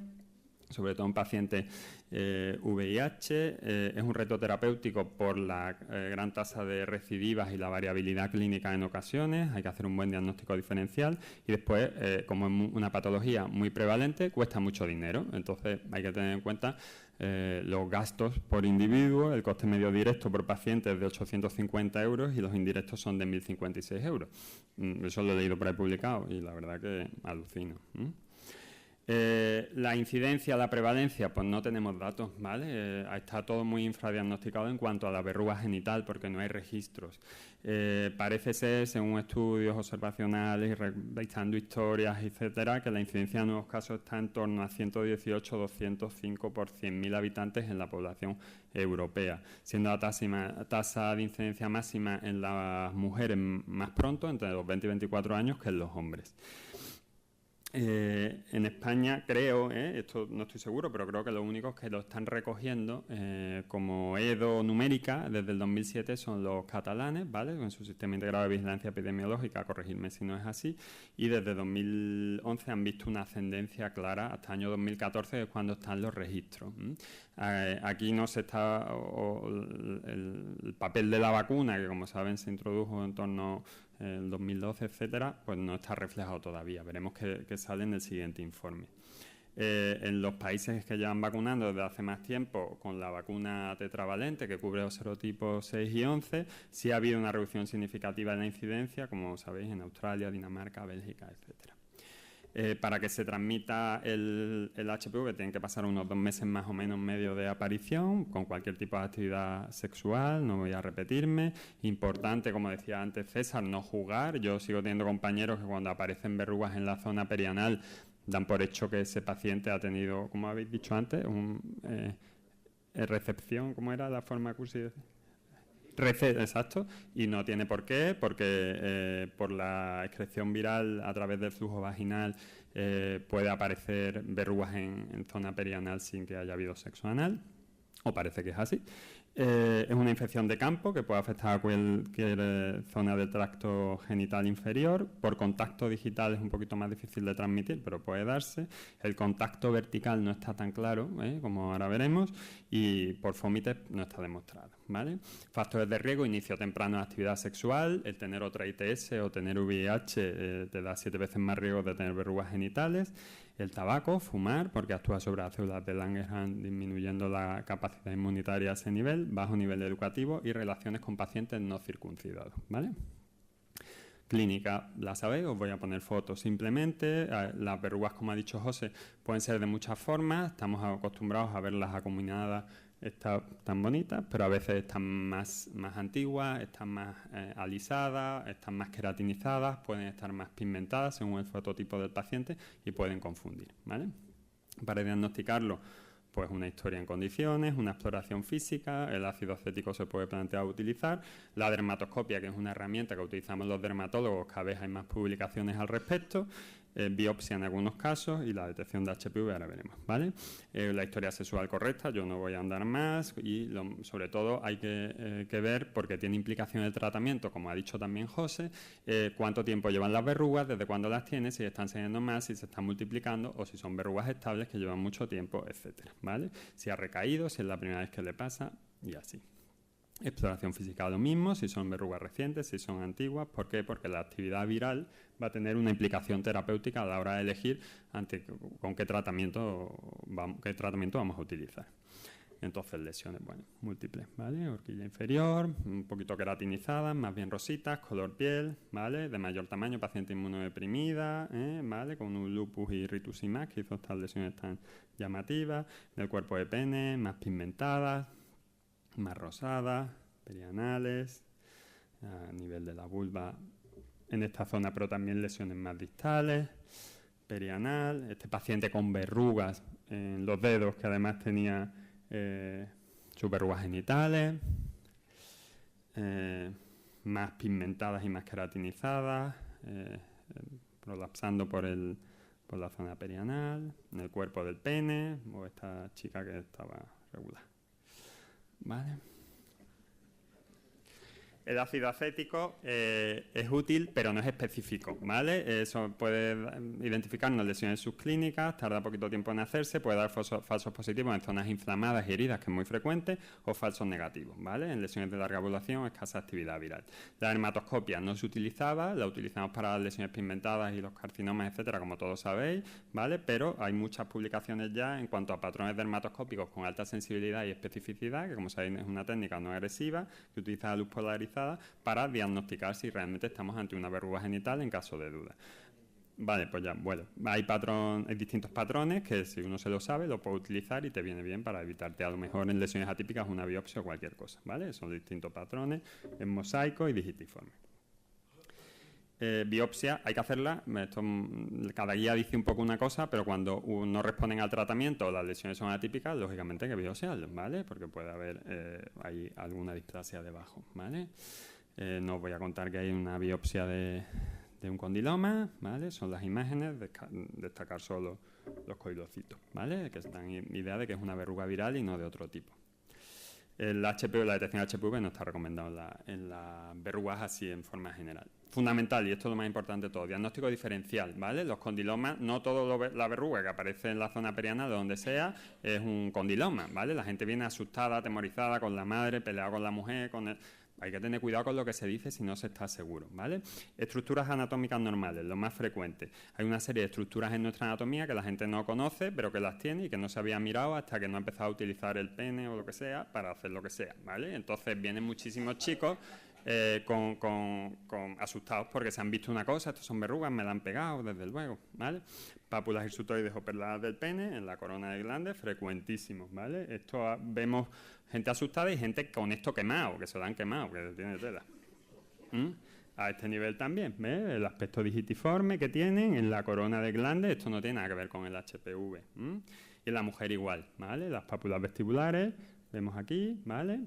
sobre todo en pacientes VIH. Es un reto terapéutico por la gran tasa de recidivas y la variabilidad clínica en ocasiones. Hay que hacer un buen diagnóstico diferencial y después, como es una patología muy prevalente, cuesta mucho dinero. Entonces hay que tener en cuenta los gastos por individuo. El coste medio directo por paciente es de 850 euros y los indirectos son de 1.056 euros. Eso lo he leído por ahí publicado y la verdad que alucino. La incidencia, la prevalencia, pues no tenemos datos, ¿vale? Está todo muy infradiagnosticado en cuanto a la verruga genital porque no hay registros. Parece ser, según estudios observacionales y revisando historias, etcétera, que la incidencia de nuevos casos está en torno a 118-205 por 100.000 habitantes en la población europea, siendo la tasa de incidencia máxima en las mujeres más pronto, entre los 20 y 24 años, que en los hombres. En España creo, esto no estoy seguro, pero creo que los únicos que lo están recogiendo como EDO numérica desde el 2007 son los catalanes, ¿vale? Con su sistema integrado de vigilancia epidemiológica, corregirme si no es así, y desde 2011 han visto una ascendencia clara hasta el año 2014, que es cuando están los registros. Aquí no se está el papel de la vacuna, que como saben se introdujo en torno el 2012, etcétera, pues no está reflejado todavía. Veremos que sale en el siguiente informe. En los países que llevan vacunando desde hace más tiempo con la vacuna tetravalente, que cubre los serotipos 6 y 11, sí ha habido una reducción significativa en la incidencia, como sabéis, en Australia, Dinamarca, Bélgica, etcétera. Para que se transmita el HPV tienen que pasar unos 2 meses más o menos medio de aparición, con cualquier tipo de actividad sexual, no voy a repetirme. Importante, como decía antes César, no jugar. Yo sigo teniendo compañeros que cuando aparecen verrugas en la zona perianal dan por hecho que ese paciente ha tenido, como habéis dicho antes, recepción, ¿cómo era la forma cursi de decir? Exacto, y no tiene por qué, porque por la excreción viral a través del flujo vaginal puede aparecer verrugas en zona perianal sin que haya habido sexo anal, o parece que es así. Es una infección de campo que puede afectar a cualquier zona del tracto genital inferior. Por contacto digital es un poquito más difícil de transmitir, pero puede darse. El contacto vertical no está tan claro, como ahora veremos, y por fomites no está demostrado, ¿vale? Factores de riesgo: inicio temprano de actividad sexual, el tener otra ITS o tener VIH te da 7 veces más riesgo de tener verrugas genitales. El tabaco, fumar, porque actúa sobre las células de Langerhans, disminuyendo la capacidad inmunitaria a ese nivel, bajo nivel educativo y relaciones con pacientes no circuncidados, ¿vale? Clínica, la sabéis, os voy a poner fotos simplemente. Las verrugas, como ha dicho José, pueden ser de muchas formas. Estamos acostumbrados a verlas acuminadas, tan bonitas, pero a veces están más antiguas, están más alisadas, están más queratinizadas, pueden estar más pigmentadas según el fototipo del paciente y pueden confundir, ¿vale? Para diagnosticarlo, pues una historia en condiciones, una exploración física, el ácido acético se puede plantear utilizar, la dermatoscopia, que es una herramienta que utilizamos los dermatólogos, cada vez hay más publicaciones al respecto, biopsia en algunos casos y la detección de HPV ahora veremos, ¿vale? La historia sexual correcta, yo no voy a andar más y sobre todo hay que ver, porque tiene implicación el tratamiento, como ha dicho también José, cuánto tiempo llevan las verrugas, desde cuándo las tiene, si están saliendo más, si se están multiplicando o si son verrugas estables que llevan mucho tiempo, etcétera, ¿vale? Si ha recaído, si es la primera vez que le pasa y así. Exploración física lo mismo, si son verrugas recientes, si son antiguas. ¿Por qué? Porque la actividad viral va a tener una implicación terapéutica a la hora de elegir con qué tratamiento vamos a utilizar. Entonces, lesiones, bueno, múltiples, ¿vale? Horquilla inferior, un poquito queratinizada, más bien rositas, color piel, ¿vale? De mayor tamaño, paciente inmunodeprimida, ¿vale? Con un lupus y rituximab, que hizo estas lesiones tan llamativas. Del cuerpo de pene, más pigmentadas, más rosadas, perianales, a nivel de la vulva en esta zona, pero también lesiones más distales, perianal, este paciente con verrugas en los dedos, que además tenía sus verrugas genitales, más pigmentadas y más queratinizadas, prolapsando por la zona perianal, en el cuerpo del pene, o esta chica que estaba regular. ¿Vale? El ácido acético es útil, pero no es específico, ¿vale? Eso puede identificarnos lesiones subclínicas, tarda poquito tiempo en hacerse, puede dar falsos positivos en zonas inflamadas y heridas, que es muy frecuente, o falsos negativos, ¿vale? En lesiones de larga población, escasa actividad viral. La dermatoscopia no se utilizaba, la utilizamos para las lesiones pigmentadas y los carcinomas, etcétera, como todos sabéis, ¿vale? Pero hay muchas publicaciones ya en cuanto a patrones dermatoscópicos con alta sensibilidad y especificidad, que como sabéis es una técnica no agresiva, que utiliza la luz polarizada para diagnosticar si realmente estamos ante una verruga genital en caso de duda. Vale, pues ya, bueno, hay distintos patrones que si uno se lo sabe lo puede utilizar y te viene bien para evitarte a lo mejor en lesiones atípicas una biopsia o cualquier cosa, ¿vale? Son distintos patrones en mosaico y digitiforme. Biopsia hay que hacerla, cada guía dice un poco una cosa, pero cuando no responden al tratamiento o las lesiones son atípicas, lógicamente hay que biopsiarlos, ¿vale? Porque puede haber hay alguna displasia debajo, ¿vale? No os voy a contar que hay una biopsia de un condiloma, ¿vale? Son las imágenes, destacar solo los coilocitos, ¿vale? Que dan idea de que es una verruga viral y no de otro tipo. La detección de HPV no está recomendado en las verrugas así en forma general. Fundamental, y esto es lo más importante de todo, diagnóstico diferencial, ¿vale? Los condilomas, no toda la verruga que aparece en la zona perianal, de donde sea, es un condiloma, ¿vale? La gente viene asustada, atemorizada con la madre, peleada con la mujer, Hay que tener cuidado con lo que se dice si no se está seguro, ¿vale? Estructuras anatómicas normales, lo más frecuente. Hay una serie de estructuras en nuestra anatomía que la gente no conoce, pero que las tiene y que no se había mirado hasta que no ha empezado a utilizar el pene o lo que sea para hacer lo que sea, ¿vale? Entonces vienen muchísimos chicos asustados porque se han visto una cosa, estos son verrugas, me la han pegado, desde luego, ¿vale? Pápulas hirsutoides o perladas del pene en la corona de glande, frecuentísimos, ¿vale? Esto vemos gente asustada y gente con esto quemado, que se lo han quemado, que tiene tela. A este nivel también, ¿ves? El aspecto digitiforme que tienen en la corona de glande, esto no tiene nada que ver con el HPV. Y en la mujer igual, ¿vale? Las pápulas vestibulares, vemos aquí, ¿vale?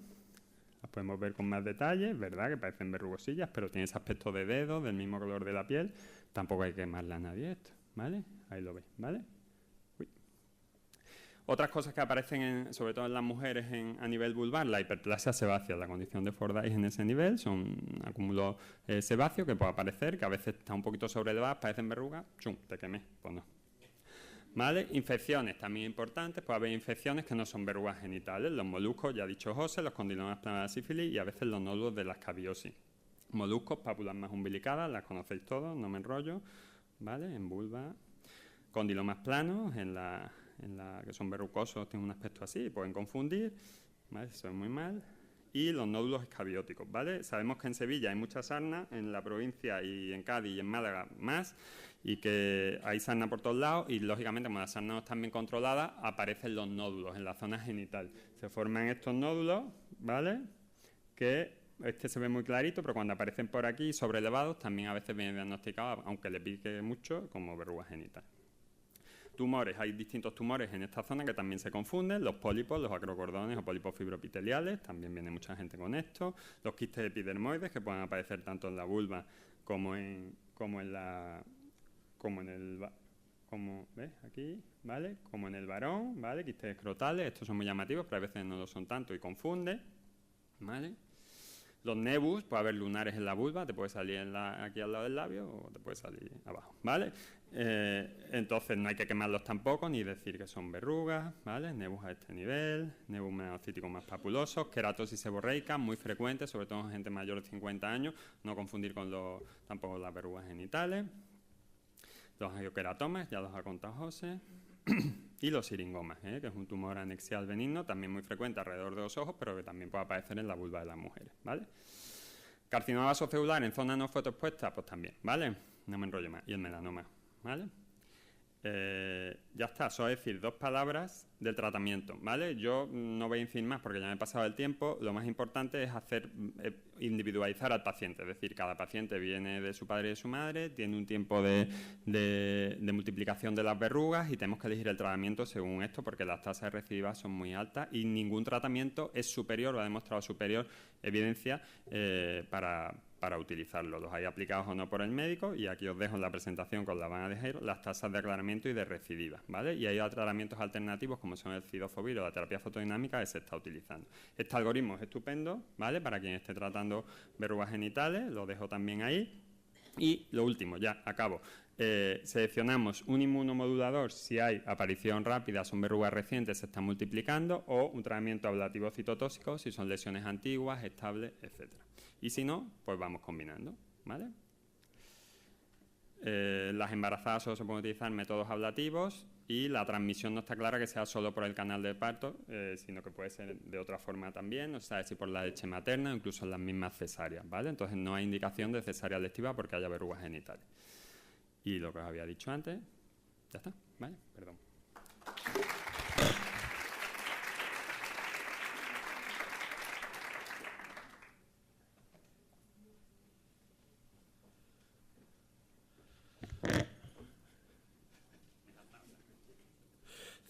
Las podemos ver con más detalle, ¿verdad? Que parecen verrugosillas, pero tiene ese aspecto de dedo, del mismo color de la piel. Tampoco hay que quemarle a nadie esto, ¿vale? Ahí lo veis, ¿vale? Uy. Otras cosas que aparecen, sobre todo en las mujeres a nivel vulvar, la hiperplasia sebácea, la condición de Fordyce en ese nivel, son acúmulos sebáceos que puede aparecer, que a veces está un poquito sobrelevadas, parecen verrugas, ¡chum!, te quemé, pues no. ¿Vale? Infecciones también importantes, puede haber infecciones que no son verrugas genitales, los moluscos, ya ha dicho José, los condilomas planos de la sífilis y a veces los nódulos de la escabiosis. Moluscos, pápulas más umbilicadas, las conocéis todos, no me enrollo, ¿vale? En vulva, condilomas planos, que son verrucosos, tienen un aspecto así, pueden confundir, ¿vale? Eso es muy mal. Y los nódulos escabióticos, ¿vale? Sabemos que en Sevilla hay mucha sarna, en la provincia y en Cádiz y en Málaga más, y que hay sarna por todos lados y, lógicamente, como las sarnas no están bien controladas, aparecen los nódulos en la zona genital. Se forman estos nódulos, ¿vale? Que este se ve muy clarito, pero cuando aparecen por aquí sobrelevados también a veces vienen diagnosticados, aunque le pique mucho, como verruga genital. Tumores, hay distintos tumores en esta zona que también se confunden, los pólipos, los acrocordones o pólipos fibroepiteliales, también viene mucha gente con esto, los quistes epidermoides que pueden aparecer tanto en la vulva como en como en el... Como, ¿ves? Aquí, ¿vale? Como en el varón, ¿vale? Quistes escrotales, estos son muy llamativos, pero a veces no lo son tanto y confunde, ¿vale? Los nebus, puede haber lunares en la vulva, te puede salir aquí al lado del labio o te puede salir abajo, ¿vale? Entonces no hay que quemarlos tampoco, ni decir que son verrugas, ¿vale? Nebus a este nivel, nebus menocíticos más papulosos, queratosis seborreica, muy frecuente, sobre todo en gente mayor de 50 años, no confundir con tampoco las verrugas genitales. Los angioqueratomas, ya los ha contado José, y los siringomas, que es un tumor anexial benigno, también muy frecuente alrededor de los ojos, pero que también puede aparecer en la vulva de las mujeres, ¿vale? Carcinoma vasocelular en zona no fotoexpuesta, pues también, ¿vale? No me enrollo más. Y el melanoma, ¿vale? Ya está, solo decir 2 palabras del tratamiento, ¿vale? Yo no voy a incidir más porque ya me he pasado el tiempo. Lo más importante es individualizar al paciente, es decir, cada paciente viene de su padre y de su madre, tiene un tiempo de multiplicación de las verrugas y tenemos que elegir el tratamiento según esto porque las tasas de recidivas son muy altas y ningún tratamiento es superior, lo ha demostrado superior evidencia para utilizarlo. Los hay aplicados o no por el médico y aquí os dejo en la presentación con la van a dejar las tasas de aclaramiento y de recidiva, ¿vale? Y hay tratamientos alternativos como son el cidofovir o la terapia fotodinámica que se está utilizando. Este algoritmo es estupendo, ¿vale? Para quien esté tratando verrugas genitales, lo dejo también ahí. Y lo último, ya acabo. Seleccionamos un inmunomodulador si hay aparición rápida, son verrugas recientes, se están multiplicando, o un tratamiento ablativo citotóxico si son lesiones antiguas, estables, etcétera. Y si no, pues vamos combinando, ¿vale? Las embarazadas solo se pueden utilizar métodos ablativos y la transmisión no está clara que sea solo por el canal de parto, sino que puede ser de otra forma también, o sea, si por la leche materna o incluso en las mismas cesáreas, ¿vale? Entonces no hay indicación de cesárea electiva porque haya verrugas genitales. Y lo que os había dicho antes, ya está, ¿vale? Perdón.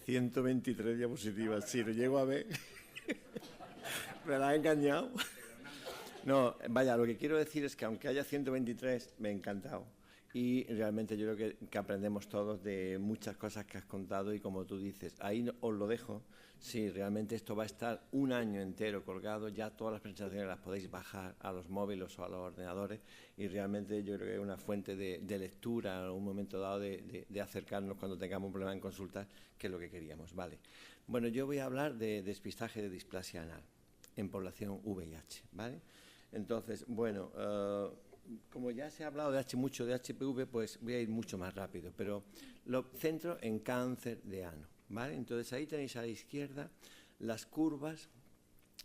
123 diapositivas, si lo llego a ver, me la ha engañado. No, vaya, lo que quiero decir es que aunque haya 123, me ha encantado. Y realmente yo creo que aprendemos todos de muchas cosas que has contado y como tú dices, ahí os lo dejo. Sí, realmente esto va a estar un año entero colgado, ya todas las presentaciones las podéis bajar a los móviles o a los ordenadores y realmente yo creo que es una fuente de lectura en un momento dado de acercarnos cuando tengamos un problema en consulta, que es lo que queríamos. Vale. Bueno, yo voy a hablar de despistaje de displasia anal en población VIH, ¿vale? Entonces, bueno, como ya se ha hablado mucho de HPV, pues voy a ir mucho más rápido, pero lo centro en cáncer de ano, ¿vale? Entonces ahí tenéis a la izquierda las curvas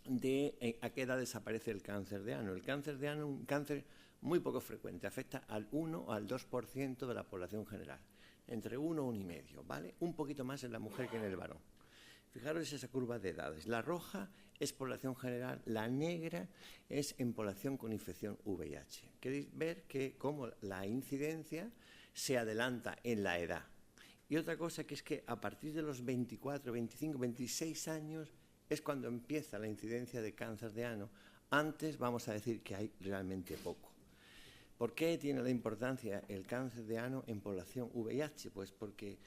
de a qué edad desaparece el cáncer de ano. El cáncer de ano es un cáncer muy poco frecuente, afecta al 1 o al 2% de la población general, entre 1 y 1,5, ¿vale? Un poquito más en la mujer que en el varón. Fijaros esa curva de edades. La roja es población general, la negra es en población con infección VIH. Queréis ver que cómo la incidencia se adelanta en la edad. Y otra cosa que es que a partir de los 24, 25, 26 años es cuando empieza la incidencia de cáncer de ano. Antes vamos a decir que hay realmente poco. ¿Por qué tiene la importancia el cáncer de ano en población VIH? Pues porque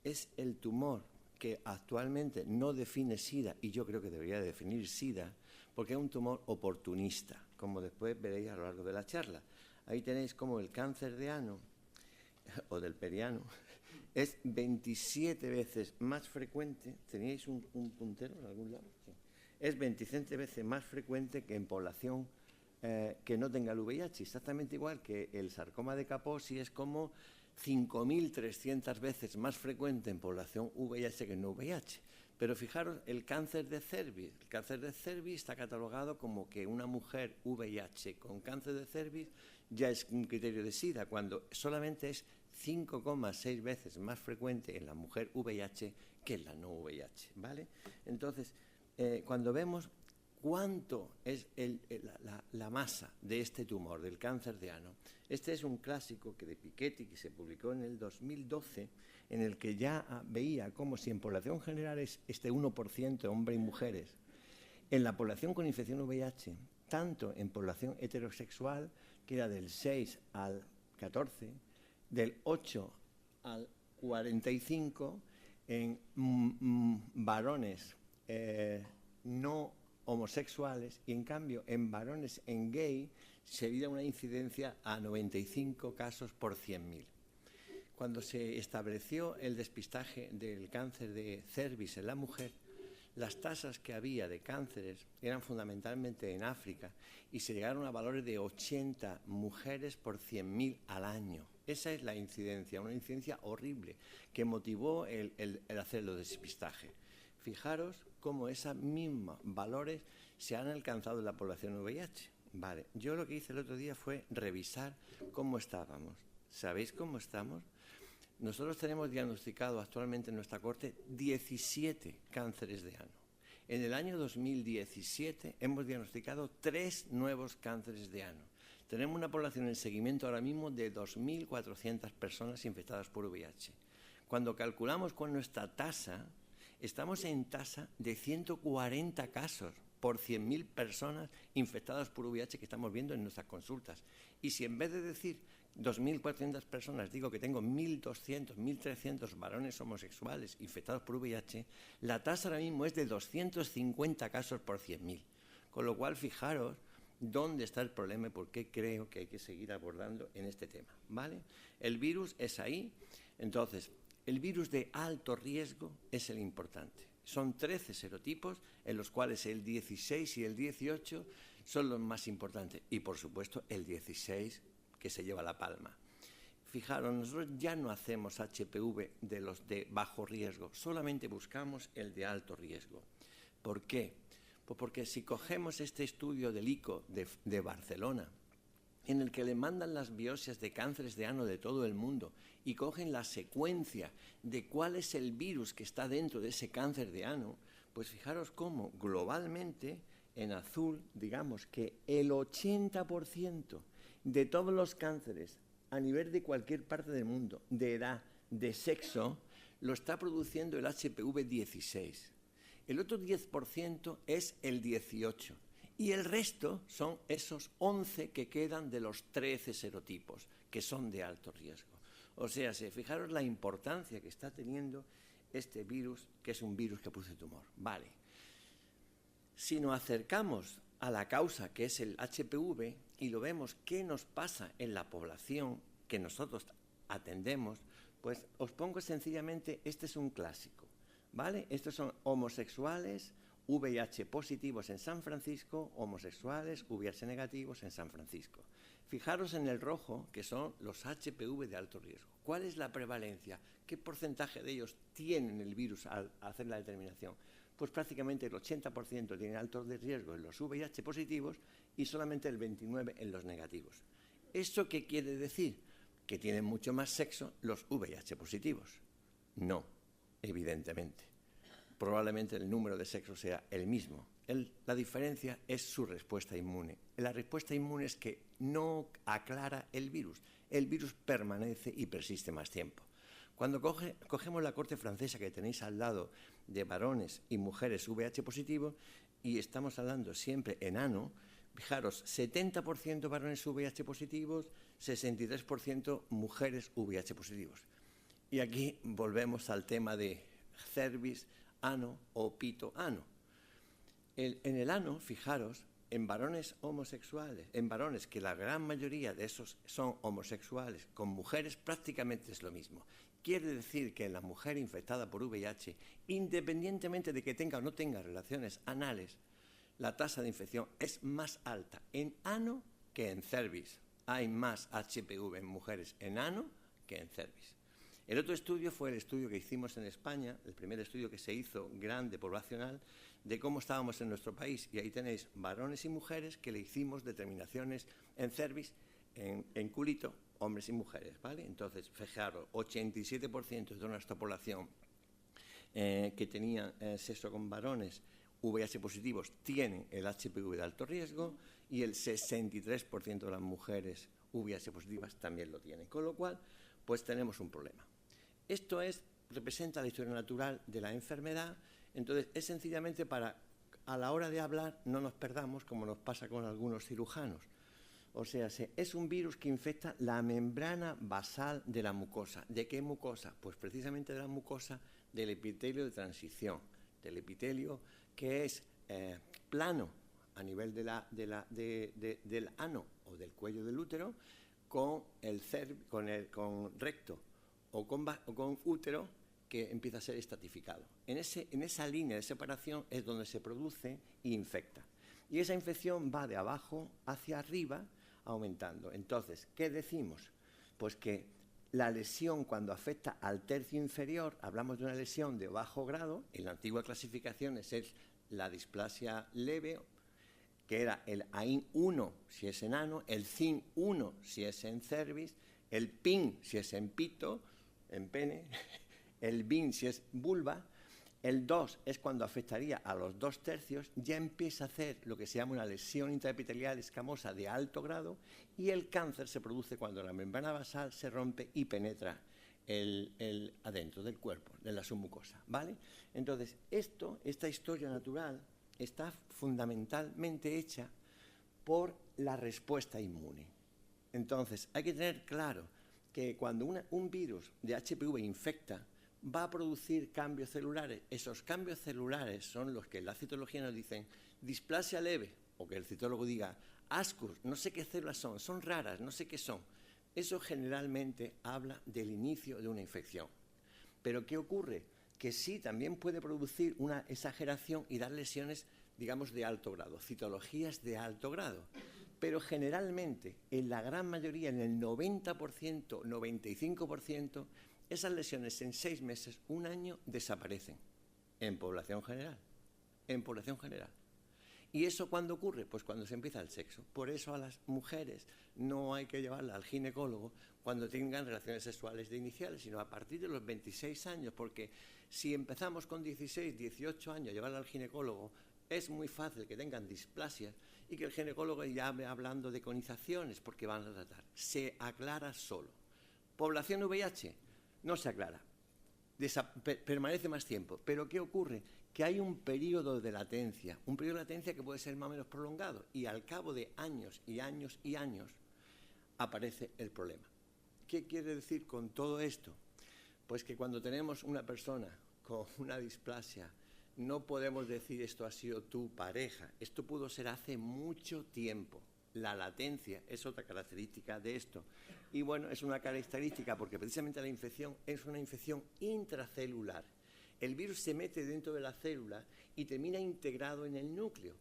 es el tumor que actualmente no define SIDA, y yo creo que debería definir SIDA, porque es un tumor oportunista, como después veréis a lo largo de la charla. Ahí tenéis como el cáncer de ano, o del periano, es 27 veces más frecuente. ¿Teníais un puntero en algún lado? Sí. Es 27 veces más frecuente que en población que no tenga el VIH, exactamente igual que el sarcoma de Kaposi es como 5.300 veces más frecuente en población VIH que no VIH. Pero fijaros, el cáncer de cervix. El cáncer de cervix está catalogado como que una mujer VIH con cáncer de cervix ya es un criterio de SIDA, cuando solamente es 5,6 veces más frecuente en la mujer VIH que en la no VIH, ¿vale? Entonces, cuando vemos cuánto es la masa de este tumor, del cáncer de ano. Este es un clásico que de Piketty, que se publicó en el 2012, en el que ya veía cómo si en población general es este 1% hombres y mujeres, en la población con infección VIH, tanto en población heterosexual, que era del 6 al 14, del 8 al 45 en varones no homosexuales y en cambio en varones en gay sería una incidencia a 95 casos por 100.000. Cuando se estableció el despistaje del cáncer de cervix en la mujer, las tasas que había de cánceres eran fundamentalmente en África y se llegaron a valores de 80 mujeres por 100.000 al año. Esa es la incidencia, una incidencia horrible que motivó el hacer el despistaje. Fijaros cómo esos mismos valores se han alcanzado en la población VIH. Vale, yo lo que hice el otro día fue revisar cómo estábamos. ¿Sabéis cómo estamos? Nosotros tenemos diagnosticado actualmente en nuestra corte 17 cánceres de ano. En el año 2017 hemos diagnosticado 3 nuevos cánceres de ano. Tenemos una población en seguimiento ahora mismo de 2.400 personas infectadas por VIH. Cuando calculamos con nuestra tasa, estamos en tasa de 140 casos por 100.000 personas infectadas por VIH que estamos viendo en nuestras consultas. Y si en vez de decir 2.400 personas digo que tengo 1.200, 1.300 varones homosexuales infectados por VIH, la tasa ahora mismo es de 250 casos por 100.000. Con lo cual, fijaros dónde está el problema y por qué creo que hay que seguir abordando en este tema, ¿vale? El virus es ahí. Entonces, el virus de alto riesgo es el importante. Son 13 serotipos, en los cuales el 16 y el 18 son los más importantes. Y, por supuesto, el 16 que se lleva la palma. Fijaros, nosotros ya no hacemos HPV de los de bajo riesgo, solamente buscamos el de alto riesgo. ¿Por qué? Pues porque si cogemos este estudio del ICO de Barcelona, en el que le mandan las biopsias de cánceres de ano de todo el mundo y cogen la secuencia de cuál es el virus que está dentro de ese cáncer de ano, pues fijaros cómo globalmente, en azul, digamos que el 80% de todos los cánceres a nivel de cualquier parte del mundo, de edad, de sexo, lo está produciendo el HPV 16. El otro 10% es el 18. Y el resto son esos 11 que quedan de los 13 serotipos, que son de alto riesgo. O sea, fijaros la importancia que está teniendo este virus, que es un virus que produce tumor. Vale. Si nos acercamos a la causa, que es el HPV, y lo vemos qué nos pasa en la población que nosotros atendemos, pues os pongo sencillamente, este es un clásico, ¿vale? Estos son homosexuales, VIH positivos en San Francisco, homosexuales, VIH negativos en San Francisco. Fijaros en el rojo, que son los HPV de alto riesgo. ¿Cuál es la prevalencia? ¿Qué porcentaje de ellos tienen el virus al hacer la determinación? Pues prácticamente el 80% tienen alto riesgo en los VIH positivos y solamente el 29% en los negativos. ¿Esto qué quiere decir? Que tienen mucho más sexo los VIH positivos. No, evidentemente. Probablemente el número de sexo sea el mismo. La diferencia es su respuesta inmune. La respuesta inmune es que no aclara el virus. El virus permanece y persiste más tiempo. Cuando cogemos la corte francesa que tenéis al lado de varones y mujeres VIH positivos, y estamos hablando siempre en ano, fijaros, 70% varones VIH positivos, 63% mujeres VIH positivos. Y aquí volvemos al tema de cervix, ano o pito, ano. En el ano, fijaros, en varones homosexuales, en varones que la gran mayoría de esos son homosexuales, con mujeres prácticamente es lo mismo. Quiere decir que en la mujer infectada por VIH, independientemente de que tenga o no tenga relaciones anales, la tasa de infección es más alta en ano que en cervix. Hay más HPV en mujeres en ano que en cervix. El otro estudio fue el estudio que hicimos en España, el primer estudio que se hizo grande, poblacional, de cómo estábamos en nuestro país. Y ahí tenéis varones y mujeres que le hicimos determinaciones en cervix, en culito, hombres y mujeres, ¿vale? Entonces, fijaros, 87% de nuestra población que tenía sexo con varones VIH positivos tienen el HPV de alto riesgo y el 63% de las mujeres VIH positivas también lo tienen. Con lo cual, pues tenemos un problema. Esto representa la historia natural de la enfermedad. Entonces, es sencillamente para, a la hora de hablar, no nos perdamos, como nos pasa con algunos cirujanos. O sea, es un virus que infecta la membrana basal de la mucosa. ¿De qué mucosa? Pues precisamente de la mucosa del epitelio de transición, del epitelio que es plano a nivel del ano o del cuello del útero, con recto o con útero que empieza a ser estratificado. En esa línea de separación es donde se produce e infecta. Y esa infección va de abajo hacia arriba aumentando. Entonces, ¿qué decimos? Pues que la lesión, cuando afecta al tercio inferior, hablamos de una lesión de bajo grado. En la antigua clasificación es la displasia leve, que era el AIN-1 si es en ano, el CIN-1 si es en cervix, el PIN si es en pito, en pene, el BIN si es vulva. El 2 es cuando afectaría a los 2/3, ya empieza a hacer lo que se llama una lesión intraepitelial escamosa de alto grado, y el cáncer se produce cuando la membrana basal se rompe y penetra adentro del cuerpo, de la submucosa, ¿vale? Entonces, esta historia natural está fundamentalmente hecha por la respuesta inmune. Entonces, hay que tener claro que cuando un virus de HPV infecta, va a producir cambios celulares. Esos cambios celulares son los que en la citología nos dicen displasia leve, o que el citólogo diga ASCUS, no sé qué células son raras, no sé qué son. Eso generalmente habla del inicio de una infección. Pero ¿qué ocurre? Que sí, también puede producir una exageración y dar lesiones, digamos, de alto grado, citologías de alto grado. Pero generalmente, en la gran mayoría, en el 90%, 95%, esas lesiones en 6 meses, 1 año, desaparecen en población general. En población general. ¿Y eso cuándo ocurre? Pues cuando se empieza el sexo. Por eso a las mujeres no hay que llevarlas al ginecólogo cuando tengan relaciones sexuales de iniciales, sino a partir de los 26 años, porque si empezamos con 16, 18 años a llevarla al ginecólogo, es muy fácil que tengan displasias y que el ginecólogo ya llame hablando de conizaciones, porque van a tratar. Se aclara solo. Población VIH no se aclara, permanece más tiempo. Pero ¿qué ocurre? Que hay un periodo de latencia que puede ser más o menos prolongado, y al cabo de años y años y años aparece el problema. ¿Qué quiere decir con todo esto? Pues que cuando tenemos una persona con una displasia, no podemos decir esto ha sido tu pareja, esto pudo ser hace mucho tiempo. La latencia es otra característica de esto. Y bueno, es una característica porque precisamente la infección es una infección intracelular. El virus se mete dentro de la célula y termina integrado en el núcleo.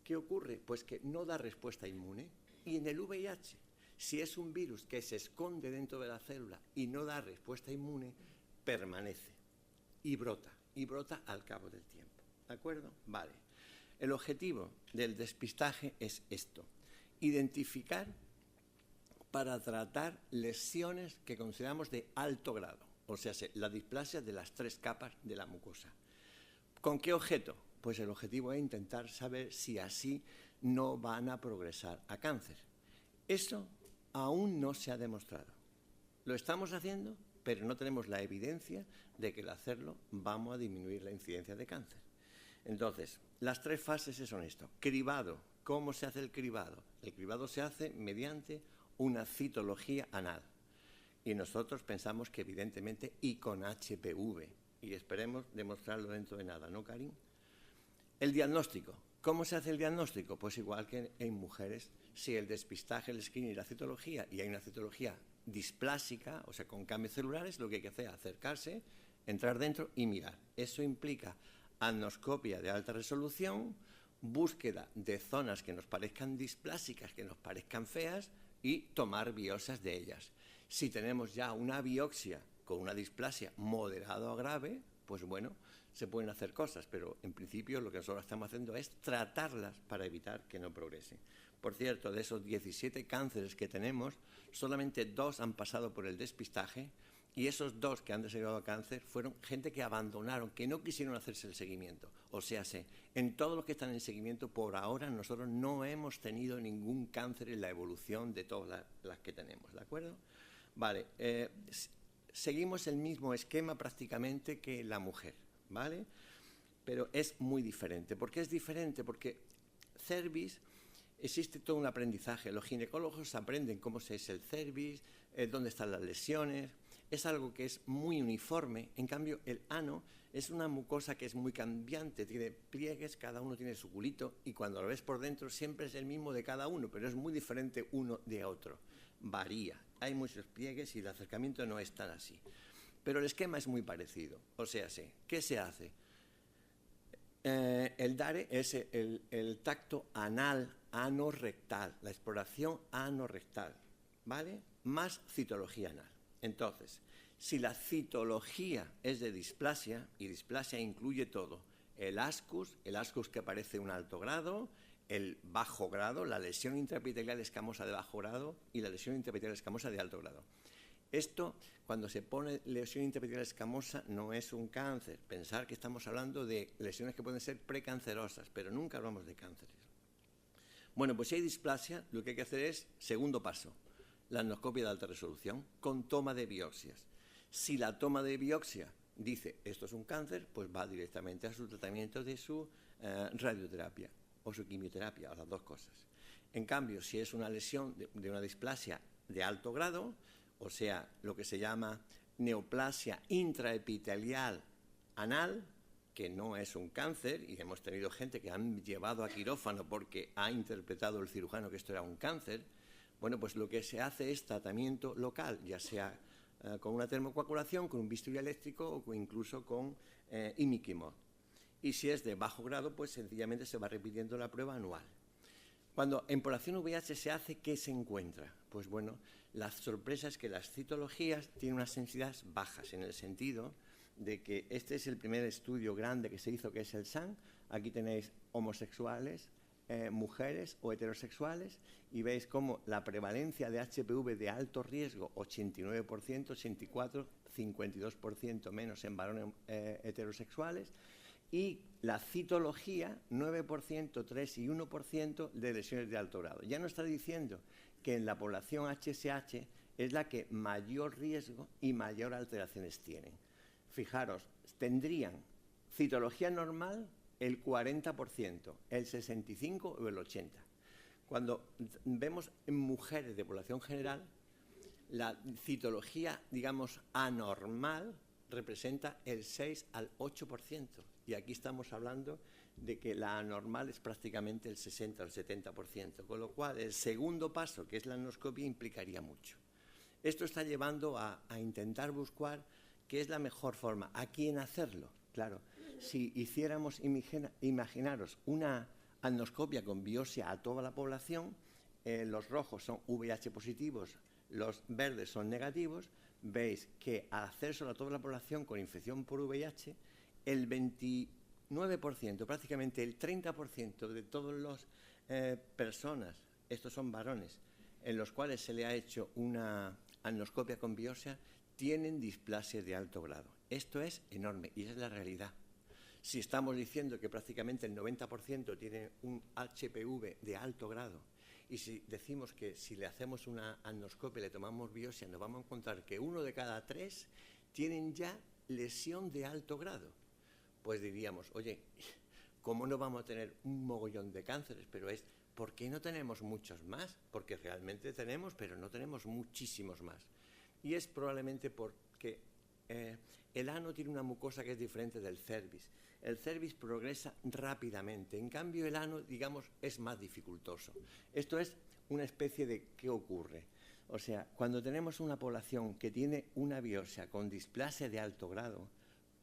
¿Qué ocurre? Pues que no da respuesta inmune. Y en el VIH, si es un virus que se esconde dentro de la célula y no da respuesta inmune, permanece y brota al cabo del tiempo. ¿De acuerdo? Vale. El objetivo del despistaje es esto: identificar para tratar lesiones que consideramos de alto grado, o sea, la displasia de las 3 capas de la mucosa. ¿Con qué objeto? Pues el objetivo es intentar saber si así no van a progresar a cáncer. Eso aún no se ha demostrado. Lo estamos haciendo, pero no tenemos la evidencia de que al hacerlo vamos a disminuir la incidencia de cáncer. Entonces, las 3 fases son esto. Cribado. ¿Cómo se hace el cribado? El cribado se hace mediante una citología anal. Y nosotros pensamos que evidentemente y con HPV. Y esperemos demostrarlo dentro de nada, ¿no, Karin? El diagnóstico. ¿Cómo se hace el diagnóstico? Pues igual que en mujeres, si el despistaje, el screening y la citología, y hay una citología displásica, o sea, con cambios celulares, lo que hay que hacer es acercarse, entrar dentro y mirar. Eso implica anoscopia de alta resolución, búsqueda de zonas que nos parezcan displásicas, que nos parezcan feas, y tomar biopsias de ellas. Si tenemos ya una biopsia con una displasia moderada o grave, pues bueno, se pueden hacer cosas, pero en principio lo que nosotros estamos haciendo es tratarlas para evitar que no progresen. Por cierto, de esos 17 cánceres que tenemos, solamente 2 han pasado por el despistaje, y esos 2 que han desarrollado cáncer fueron gente que abandonaron, que no quisieron hacerse el seguimiento. O sea, en todos los que están en seguimiento, por ahora nosotros no hemos tenido ningún cáncer en la evolución de todas las que tenemos, ¿de acuerdo? Vale, seguimos el mismo esquema prácticamente que la mujer, ¿vale? Pero es muy diferente. ¿Por qué es diferente? Porque cervix existe todo un aprendizaje. Los ginecólogos aprenden cómo es el cervix, dónde están las lesiones. Es algo que es muy uniforme. En cambio, el ano es una mucosa que es muy cambiante, tiene pliegues, cada uno tiene su culito, y cuando lo ves por dentro siempre es el mismo de cada uno, pero es muy diferente uno de otro. Varía, hay muchos pliegues y el acercamiento no es tan así. Pero el esquema es muy parecido. O sea, ¿qué se hace? El DARE es el tacto anal, anorrectal, la exploración anorrectal, ¿vale? Más citología anal. Entonces, si la citología es de displasia, y displasia incluye todo, el ascus que aparece un alto grado, el bajo grado, la lesión intraepitelial escamosa de bajo grado y la lesión intraepitelial escamosa de alto grado. Esto, cuando se pone lesión intraepitelial escamosa, no es un cáncer. Pensar que estamos hablando de lesiones que pueden ser precancerosas, pero nunca hablamos de cánceres. Bueno, pues si hay displasia, lo que hay que hacer es, segundo paso, la endoscopia de alta resolución con toma de biopsias. Si la toma de biopsia dice esto es un cáncer, pues va directamente a su tratamiento de su radioterapia o su quimioterapia, o las dos cosas. En cambio, si es una lesión de una displasia de alto grado, o sea, lo que se llama neoplasia intraepitelial anal, que no es un cáncer, y hemos tenido gente que han llevado a quirófano porque ha interpretado el cirujano que esto era un cáncer, bueno, pues lo que se hace es tratamiento local, ya sea con una termocoagulación, con un bisturí eléctrico o incluso con imiquimod. Y si es de bajo grado, pues sencillamente se va repitiendo la prueba anual. Cuando en población VIH se hace, ¿qué se encuentra? Pues bueno, la sorpresa es que las citologías tienen unas sensibilidades bajas, en el sentido de que este es el primer estudio grande que se hizo, que es el SAN. Aquí tenéis homosexuales, mujeres o heterosexuales, y veis cómo la prevalencia de HPV de alto riesgo, 89%, 84%, 52% menos en varones heterosexuales, y la citología, 9%, 3 y 1% de lesiones de alto grado. Ya nos está diciendo que en la población HSH es la que mayor riesgo y mayor alteraciones tienen. Fijaros, tendrían citología normal el 40%, el 65% o el 80%. Cuando vemos en mujeres de población general, la citología, digamos, anormal representa el 6 al 8%. Y aquí estamos hablando de que la anormal es prácticamente el 60 o el 70%, con lo cual el segundo paso, que es la endoscopia, implicaría mucho. Esto está llevando a intentar buscar qué es la mejor forma, a quién hacerlo. Claro, si hiciéramos, imaginaros, una endoscopia con biopsia a toda la población, los rojos son VIH positivos, los verdes son negativos, veis que al hacerlo a toda la población con infección por VIH, el 29%, prácticamente el 30% de todas las personas, estos son varones, en los cuales se le ha hecho una endoscopia con biopsia, tienen displasia de alto grado. Esto es enorme y es la realidad. Si estamos diciendo que prácticamente el 90% tiene un HPV de alto grado, y si decimos que si le hacemos una endoscopia y le tomamos biopsia, nos vamos a encontrar que 1 de cada 3 tienen ya lesión de alto grado, pues diríamos, oye, ¿cómo no vamos a tener un mogollón de cánceres? Pero es, ¿por qué no tenemos muchos más? Porque realmente tenemos, pero no tenemos muchísimos más. Y es probablemente porque el ano tiene una mucosa que es diferente del cervix. El cervix progresa rápidamente, en cambio el ano, digamos, es más dificultoso. Esto es una especie de ¿qué ocurre? O sea, cuando tenemos una población que tiene una biopsia con displasia de alto grado,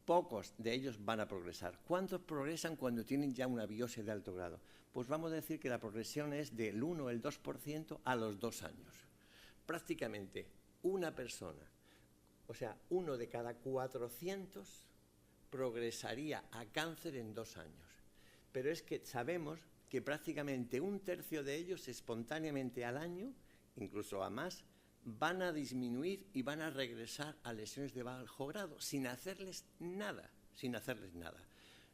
pocos de ellos van a progresar. ¿Cuántos progresan cuando tienen ya una biopsia de alto grado? Pues vamos a decir que la progresión es del 1 o el 2% a los 2 años. Prácticamente una persona, o sea, 1 de cada 400 progresaría a cáncer en 2 años. Pero es que sabemos que prácticamente 1/3 de ellos espontáneamente al año, incluso a más, van a disminuir y van a regresar a lesiones de bajo grado sin hacerles nada,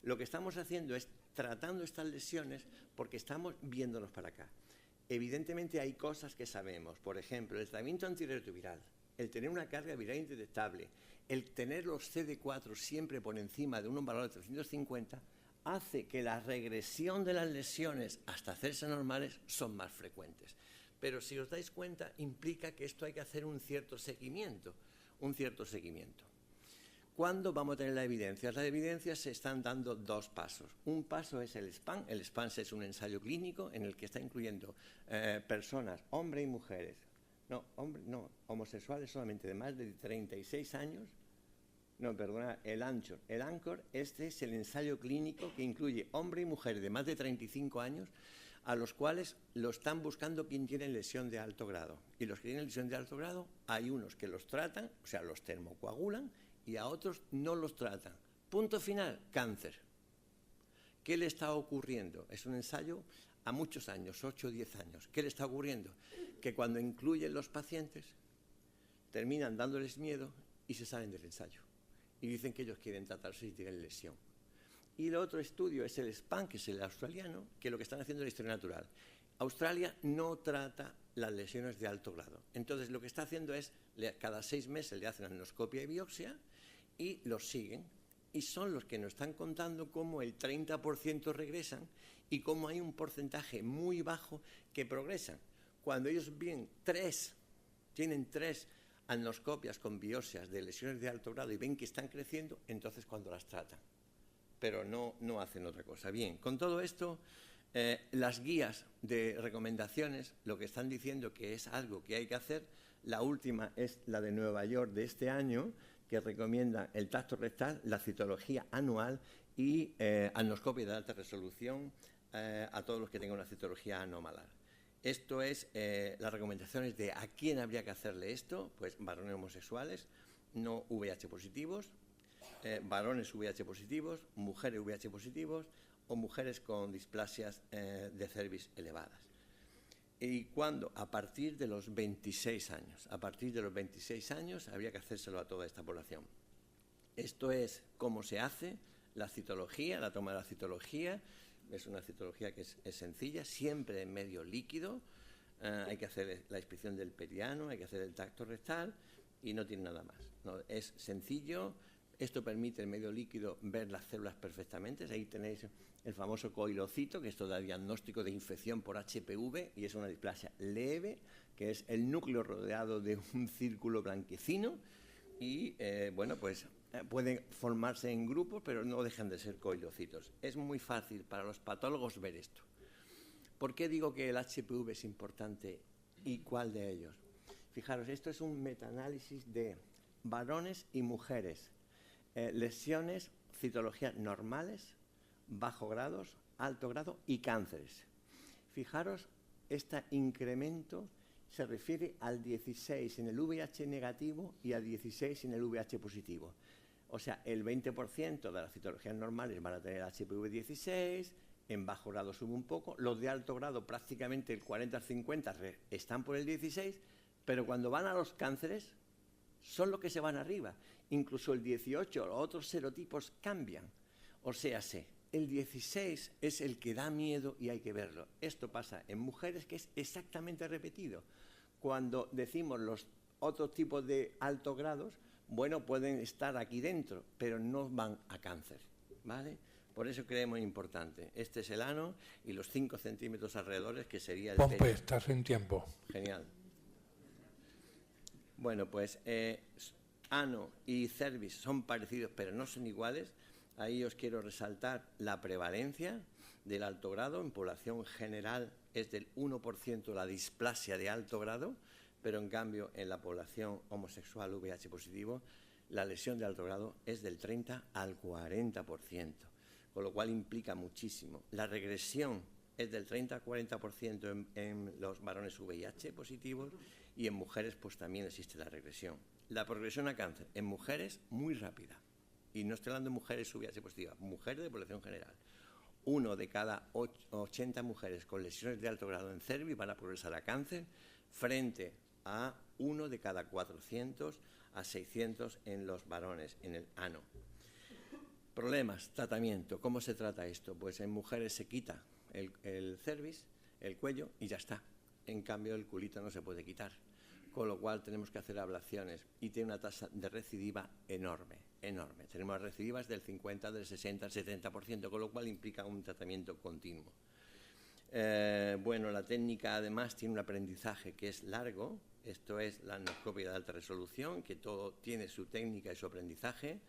Lo que estamos haciendo es tratando estas lesiones porque estamos viéndonos para acá. Evidentemente hay cosas que sabemos, por ejemplo, el tratamiento antirretroviral, el tener una carga viral indetectable, el tener los CD4 siempre por encima de un valor de 350, hace que la regresión de las lesiones hasta hacerse normales son más frecuentes. Pero si os dais cuenta, implica que esto hay que hacer un cierto seguimiento. ¿Cuándo vamos a tener la evidencia? Las evidencias se están dando dos pasos. Un paso es el SPAN. El SPAN es un ensayo clínico en el que está incluyendo personas, hombres y mujeres. Homosexuales solamente de más de 36 años. El ANCHOR. El ANCHOR, este es el ensayo clínico que incluye hombre y mujer de más de 35 años, a los cuales lo están buscando quien tiene lesión de alto grado. Y los que tienen lesión de alto grado, hay unos que los tratan, o sea, los termocoagulan, y a otros no los tratan. Punto final, cáncer. ¿Qué le está ocurriendo? Es un ensayo a muchos años, 8 o 10 años. ¿Qué le está ocurriendo? Que cuando incluyen los pacientes, terminan dándoles miedo y se salen del ensayo. Y dicen que ellos quieren tratarse si tienen lesión. Y el otro estudio es el SPAN, que es el australiano, que lo que están haciendo es la historia natural. Australia no trata las lesiones de alto grado. Entonces, lo que está haciendo es, cada 6 meses le hacen anoscopia y biopsia y los siguen. Y son los que nos están contando cómo el 30% regresan y cómo hay un porcentaje muy bajo que progresan. Cuando ellos tienen 3 anoscopias con biopsias de lesiones de alto grado y ven que están creciendo, entonces cuando las tratan. Pero no hacen otra cosa. Bien, con todo esto, las guías de recomendaciones lo que están diciendo que es algo que hay que hacer. La última es la de Nueva York de este año, que recomienda el tacto rectal, la citología anual y anoscopia de alta resolución a todos los que tengan una citología anomalar. Esto es las recomendaciones de a quién habría que hacerle esto, pues varones homosexuales, no VIH positivos, varones VIH positivos, mujeres VIH positivos o mujeres con displasias de cervix elevadas. ¿Y cuándo? A partir de los 26 años. A partir de los 26 años habría que hacérselo a toda esta población. Esto es cómo se hace la citología, la toma de la citología. Es una citología que es sencilla, siempre en medio líquido. Hay que hacer la inspección del periano, hay que hacer el tacto rectal y no tiene nada más. No, es sencillo. Esto permite en medio líquido ver las células perfectamente. Ahí tenéis el famoso coilocito, que esto da diagnóstico de infección por HPV y es una displasia leve, que es el núcleo rodeado de un círculo blanquecino y, pueden formarse en grupos, pero no dejan de ser coilocitos. Es muy fácil para los patólogos ver esto. ¿Por qué digo que el HPV es importante y cuál de ellos? Fijaros, esto es un metaanálisis de varones y mujeres. Lesiones, citologías normales, bajo grados, alto grado y cánceres. Fijaros, este incremento se refiere al 16 en el VIH negativo y al 16 en el VIH positivo. O sea, el 20% de las citologías normales van a tener HPV 16, en bajo grado sube un poco, los de alto grado prácticamente el 40 al 50 están por el 16, pero cuando van a los cánceres son los que se van arriba. Incluso el 18, los otros serotipos cambian. O sea, el 16 es el que da miedo y hay que verlo. Esto pasa en mujeres, que es exactamente repetido. Cuando decimos los otros tipos de altos grados, pueden estar aquí dentro, pero no van a cáncer, ¿vale? Por eso creemos importante. Este es el ano y los 5 centímetros alrededores, que sería el Pompe, pecho. estás en tiempo. Genial. Bueno, pues ano y cervix son parecidos, pero no son iguales. Ahí os quiero resaltar la prevalencia del alto grado. En población general es del 1% la displasia de alto grado, pero en cambio en la población homosexual VIH positivo la lesión de alto grado es del 30 al 40%, con lo cual implica muchísimo. La regresión es del 30 al 40% en los varones VIH positivos y en mujeres pues también existe la regresión. La progresión a cáncer en mujeres muy rápida. Y no estoy hablando de mujeres VIH positivas, mujeres de población general. 1 de cada 80 mujeres con lesiones de alto grado en cervix van a progresar a cáncer, frente a 1 de cada 400 a 600 en los varones, en el ano. Problemas, tratamiento. ¿Cómo se trata esto? Pues en mujeres se quita el cervix, el cuello, y ya está. En cambio, el culito no se puede quitar. Con lo cual tenemos que hacer ablaciones y tiene una tasa de recidiva enorme. enorme. Tenemos recidivas del 50, del 60, del 70%, con lo cual implica un tratamiento continuo. Bueno, la técnica además tiene un aprendizaje que es largo. Esto es la anoscopia de alta resolución, que todo tiene su técnica y su aprendizaje.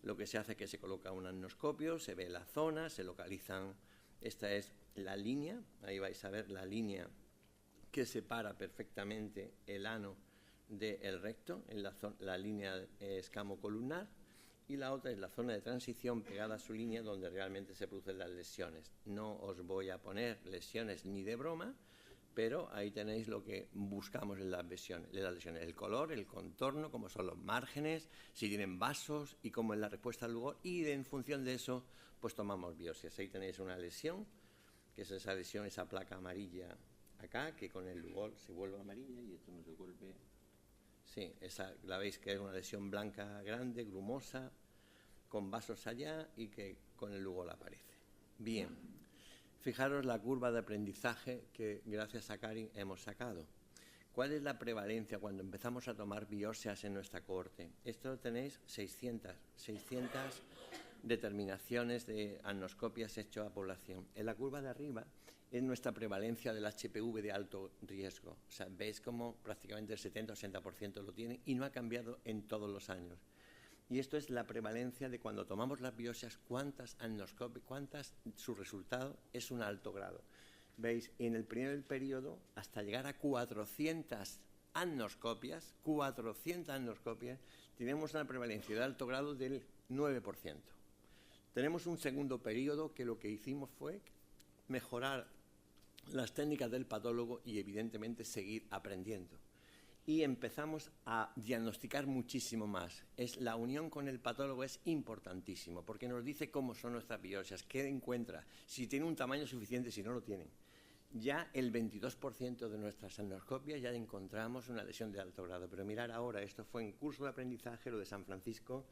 Lo que se hace es que se coloca un anoscopio, se ve la zona, se localizan. Esta es la línea, ahí vais a ver la línea que separa perfectamente el ano del recto, en la línea escamocolumnar, y la otra es la zona de transición pegada a su línea donde realmente se producen las lesiones. No os voy a poner lesiones ni de broma, pero ahí tenéis lo que buscamos en las lesiones, el color, el contorno, cómo son los márgenes, si tienen vasos y cómo es la respuesta al lugar, y en función de eso pues tomamos biopsias. Ahí tenéis una lesión, que es esa lesión, esa placa amarilla acá, que con el lugar se vuelve amarilla y esto no se vuelve. Sí, esa la veis que es una lesión blanca grande, grumosa, con vasos allá y que con el lugar aparece. Bien, fijaros la curva de aprendizaje que gracias a Karin hemos sacado. ¿Cuál es la prevalencia cuando empezamos a tomar biopsias en nuestra cohorte? Esto tenéis 600 determinaciones de anoscopias hechas a población. En la curva de arriba es nuestra prevalencia del HPV de alto riesgo. O sea, veis como prácticamente el 70-80% lo tienen y no ha cambiado en todos los años. Y esto es la prevalencia de cuando tomamos las biopsias, cuántas anoscopias, su resultado es un alto grado. Veis, en el primer periodo, hasta llegar a 400 anoscopias, tenemos una prevalencia de alto grado del 9%. Tenemos un segundo periodo que lo que hicimos fue mejorar las técnicas del patólogo y evidentemente seguir aprendiendo. Y empezamos a diagnosticar muchísimo más. La unión con el patólogo es importantísimo porque nos dice cómo son nuestras biopsias, qué encuentra, si tiene un tamaño suficiente, si no lo tienen. Ya el 22% de nuestras anoscopias ya encontramos una lesión de alto grado. Pero mirar ahora, esto fue en curso de aprendizaje, lo de San Francisco,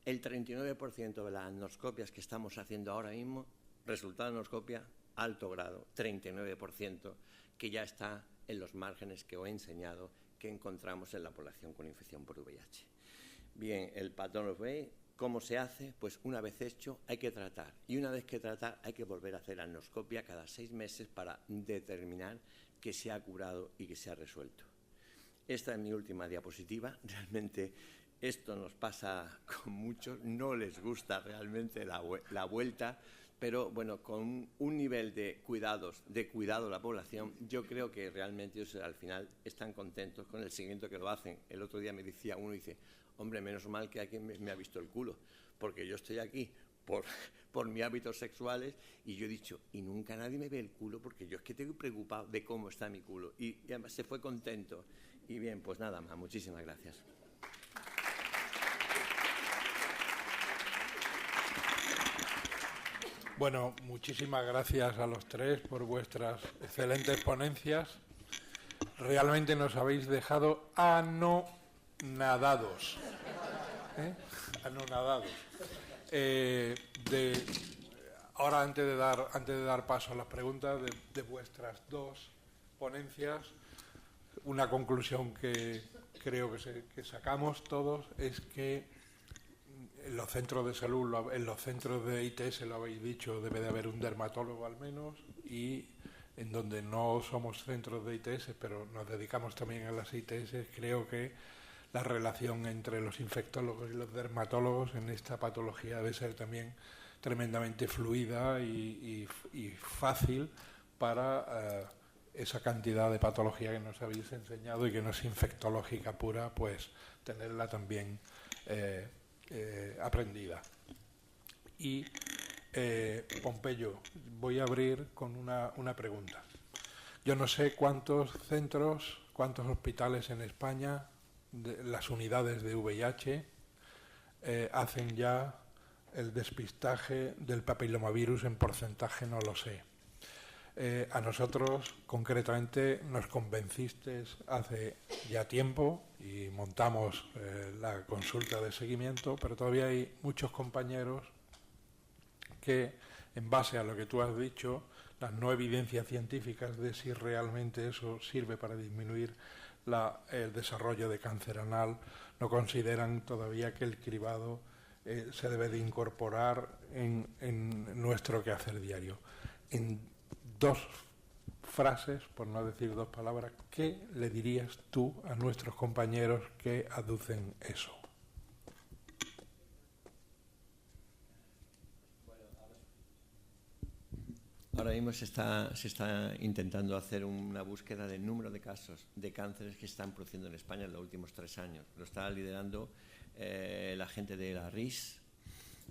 el 39% de las anoscopias que estamos haciendo ahora mismo, resultado de anoscopia alto grado, 39%, que ya está en los márgenes que os he enseñado, que encontramos en la población con infección por VIH. Bien, el patólogo ve cómo se hace, pues una vez hecho hay que tratar, y una vez que tratar hay que volver a hacer anoscopia cada 6 meses para determinar que se ha curado y que se ha resuelto. Esta es mi última diapositiva. Realmente esto nos pasa con muchos, no les gusta realmente la vuelta, pero bueno, con un nivel de cuidado de la población, yo creo que realmente ellos al final están contentos con el seguimiento que lo hacen. El otro día me decía uno, dice, hombre, menos mal que alguien me ha visto el culo, porque yo estoy aquí por mis hábitos sexuales y yo he dicho, y nunca nadie me ve el culo porque yo es que estoy preocupado de cómo está mi culo. Y además se fue contento. Y bien, pues nada más, muchísimas gracias. Bueno, muchísimas gracias a los tres por vuestras excelentes ponencias. Realmente nos habéis dejado anonadados. Anonadados. Ahora, antes de dar paso a las preguntas de vuestras dos ponencias, una conclusión que creo que sacamos todos es que en los centros de salud, en los centros de ITS, lo habéis dicho, debe de haber un dermatólogo al menos, y en donde no somos centros de ITS, pero nos dedicamos también a las ITS, creo que la relación entre los infectólogos y los dermatólogos en esta patología debe ser también tremendamente fluida y fácil para esa cantidad de patología que nos habéis enseñado y que no es infectológica pura, pues tenerla también aprendida. Y Pompeyo, voy a abrir con una pregunta. Yo no sé cuántos centros, cuántos hospitales en España, las unidades de VIH, hacen ya el despistaje del papilomavirus en porcentaje, no lo sé. A nosotros, concretamente, nos convencisteis hace ya tiempo y montamos la consulta de seguimiento, pero todavía hay muchos compañeros que, en base a lo que tú has dicho, las no evidencias científicas de si realmente eso sirve para disminuir el desarrollo de cáncer anal, no consideran todavía que el cribado se debe de incorporar en nuestro quehacer diario. En 2 frases, por no decir 2 palabras, ¿qué le dirías tú a nuestros compañeros que aducen eso? Ahora mismo se está intentando hacer una búsqueda del número de casos de cánceres que se están produciendo en España en los últimos 3 años. Lo está liderando la gente de la RIS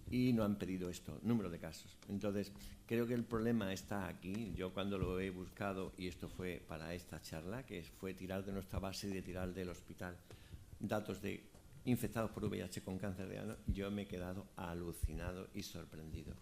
y no han pedido esto, número de casos. Entonces, creo que el problema está aquí. Yo cuando lo he buscado, y esto fue para esta charla, que fue tirar de nuestra base y de tirar del hospital datos de infectados por VIH con cáncer de ano, yo me he quedado alucinado y sorprendido.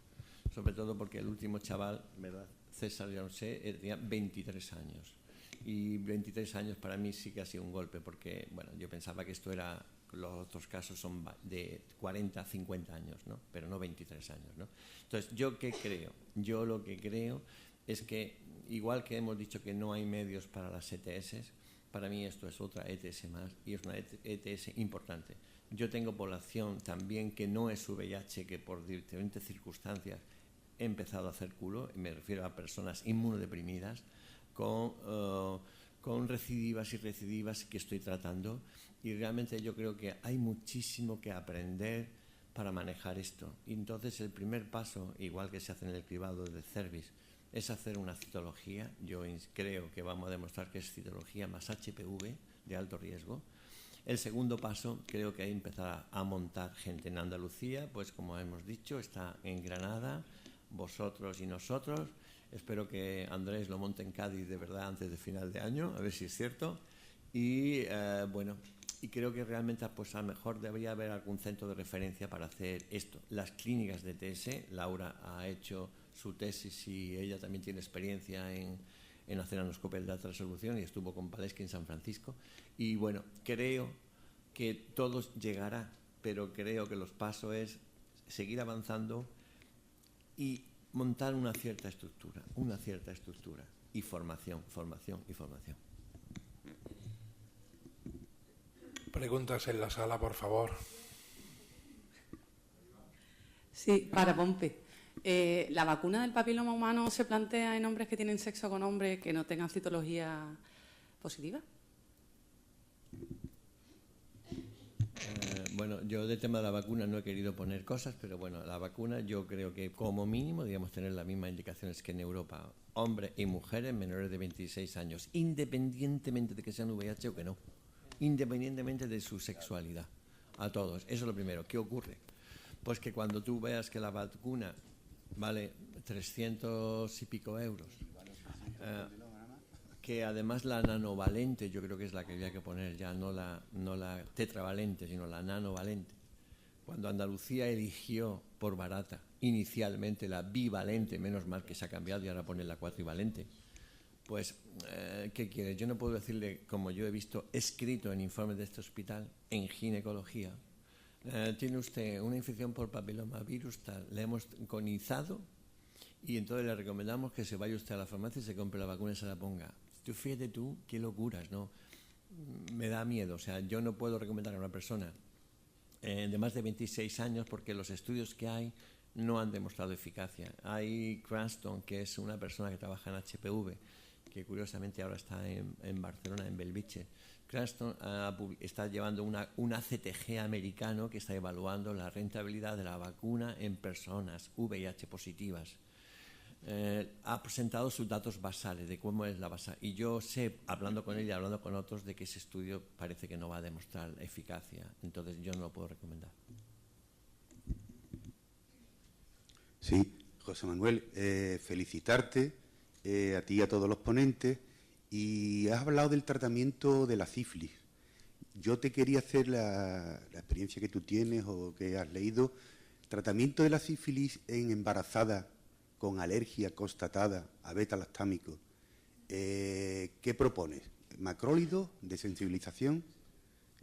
Sobre todo porque el último chaval, ¿verdad? César, ya no sé, tenía 23 años. Y 23 años para mí sí que ha sido un golpe, porque bueno, yo pensaba que esto era, los otros casos son de 40, 50 años, ¿no? Pero no 23 años, ¿no? Entonces, ¿yo qué creo? Yo lo que creo es que, igual que hemos dicho que no hay medios para las ETS, para mí esto es otra ETS más, y es una ETS importante. Yo tengo población también que no es VIH, que por diferentes circunstancias he empezado a hacer culo, me refiero a personas inmunodeprimidas con recidivas y recidivas que estoy tratando, y realmente yo creo que hay muchísimo que aprender para manejar esto. Y entonces el primer paso, igual que se hace en el cribado de cervix, es hacer una citología. Yo creo que vamos a demostrar que es citología más HPV de alto riesgo. El segundo paso, creo que hay que empezar a montar gente en Andalucía, pues como hemos dicho, está en Granada, vosotros y nosotros. Espero que Andrés lo monte en Cádiz de verdad antes de final de año, a ver si es cierto. Y bueno, y creo que realmente pues a lo mejor debería haber algún centro de referencia para hacer esto. Las clínicas de TS, Laura ha hecho su tesis y ella también tiene experiencia en hacer anoscopia de alta resolución y estuvo con Paleski en San Francisco. Y bueno, creo que todo llegará, pero creo que los pasos es seguir avanzando y montar una cierta estructura y formación. Preguntas en la sala, por favor. Sí, para Pompe. ¿La vacuna del papiloma humano se plantea en hombres que tienen sexo con hombres que no tengan citología positiva? Bueno, yo del tema de la vacuna no he querido poner cosas, pero bueno, la vacuna yo creo que como mínimo debemos tener las mismas indicaciones que en Europa. Hombres y mujeres menores de 26 años, independientemente de que sean VIH o que no, independientemente de su sexualidad, a todos. Eso es lo primero. ¿Qué ocurre? Pues que cuando tú veas que la vacuna vale 300 y pico euros, que además la nanovalente yo creo que es la que había que poner ya, no la tetravalente, sino la nanovalente. Cuando Andalucía eligió por barata inicialmente la bivalente, menos mal que se ha cambiado y ahora pone la cuatrivalente, pues, ¿qué quiere? Yo no puedo decirle, como yo he visto escrito en informes de este hospital, en ginecología, tiene usted una infección por papilomavirus tal, le hemos conizado y entonces le recomendamos que se vaya usted a la farmacia y se compre la vacuna y se la ponga. Tú fíjate tú, qué locuras, ¿no? Me da miedo, o sea, yo no puedo recomendar a una persona de más de 26 años porque los estudios que hay no han demostrado eficacia. Hay Cranston, que es una persona que trabaja en HPV, que curiosamente ahora está en Barcelona, en Belviche. Cranston está llevando un ACTG americano que está evaluando la rentabilidad de la vacuna en personas VIH positivas. Ha presentado sus datos basales de cómo es la base. Y yo sé, hablando con él y hablando con otros, de que ese estudio parece que no va a demostrar eficacia. Entonces yo no lo puedo recomendar. Sí, José Manuel, felicitarte a ti y a todos los ponentes. Y has hablado del tratamiento de la sífilis. Yo te quería hacer la experiencia que tú tienes o que has leído. Tratamiento de la sífilis en embarazadas con alergia constatada a beta-lactámico. ¿Qué propones? ¿Macrólido? ¿Desensibilización?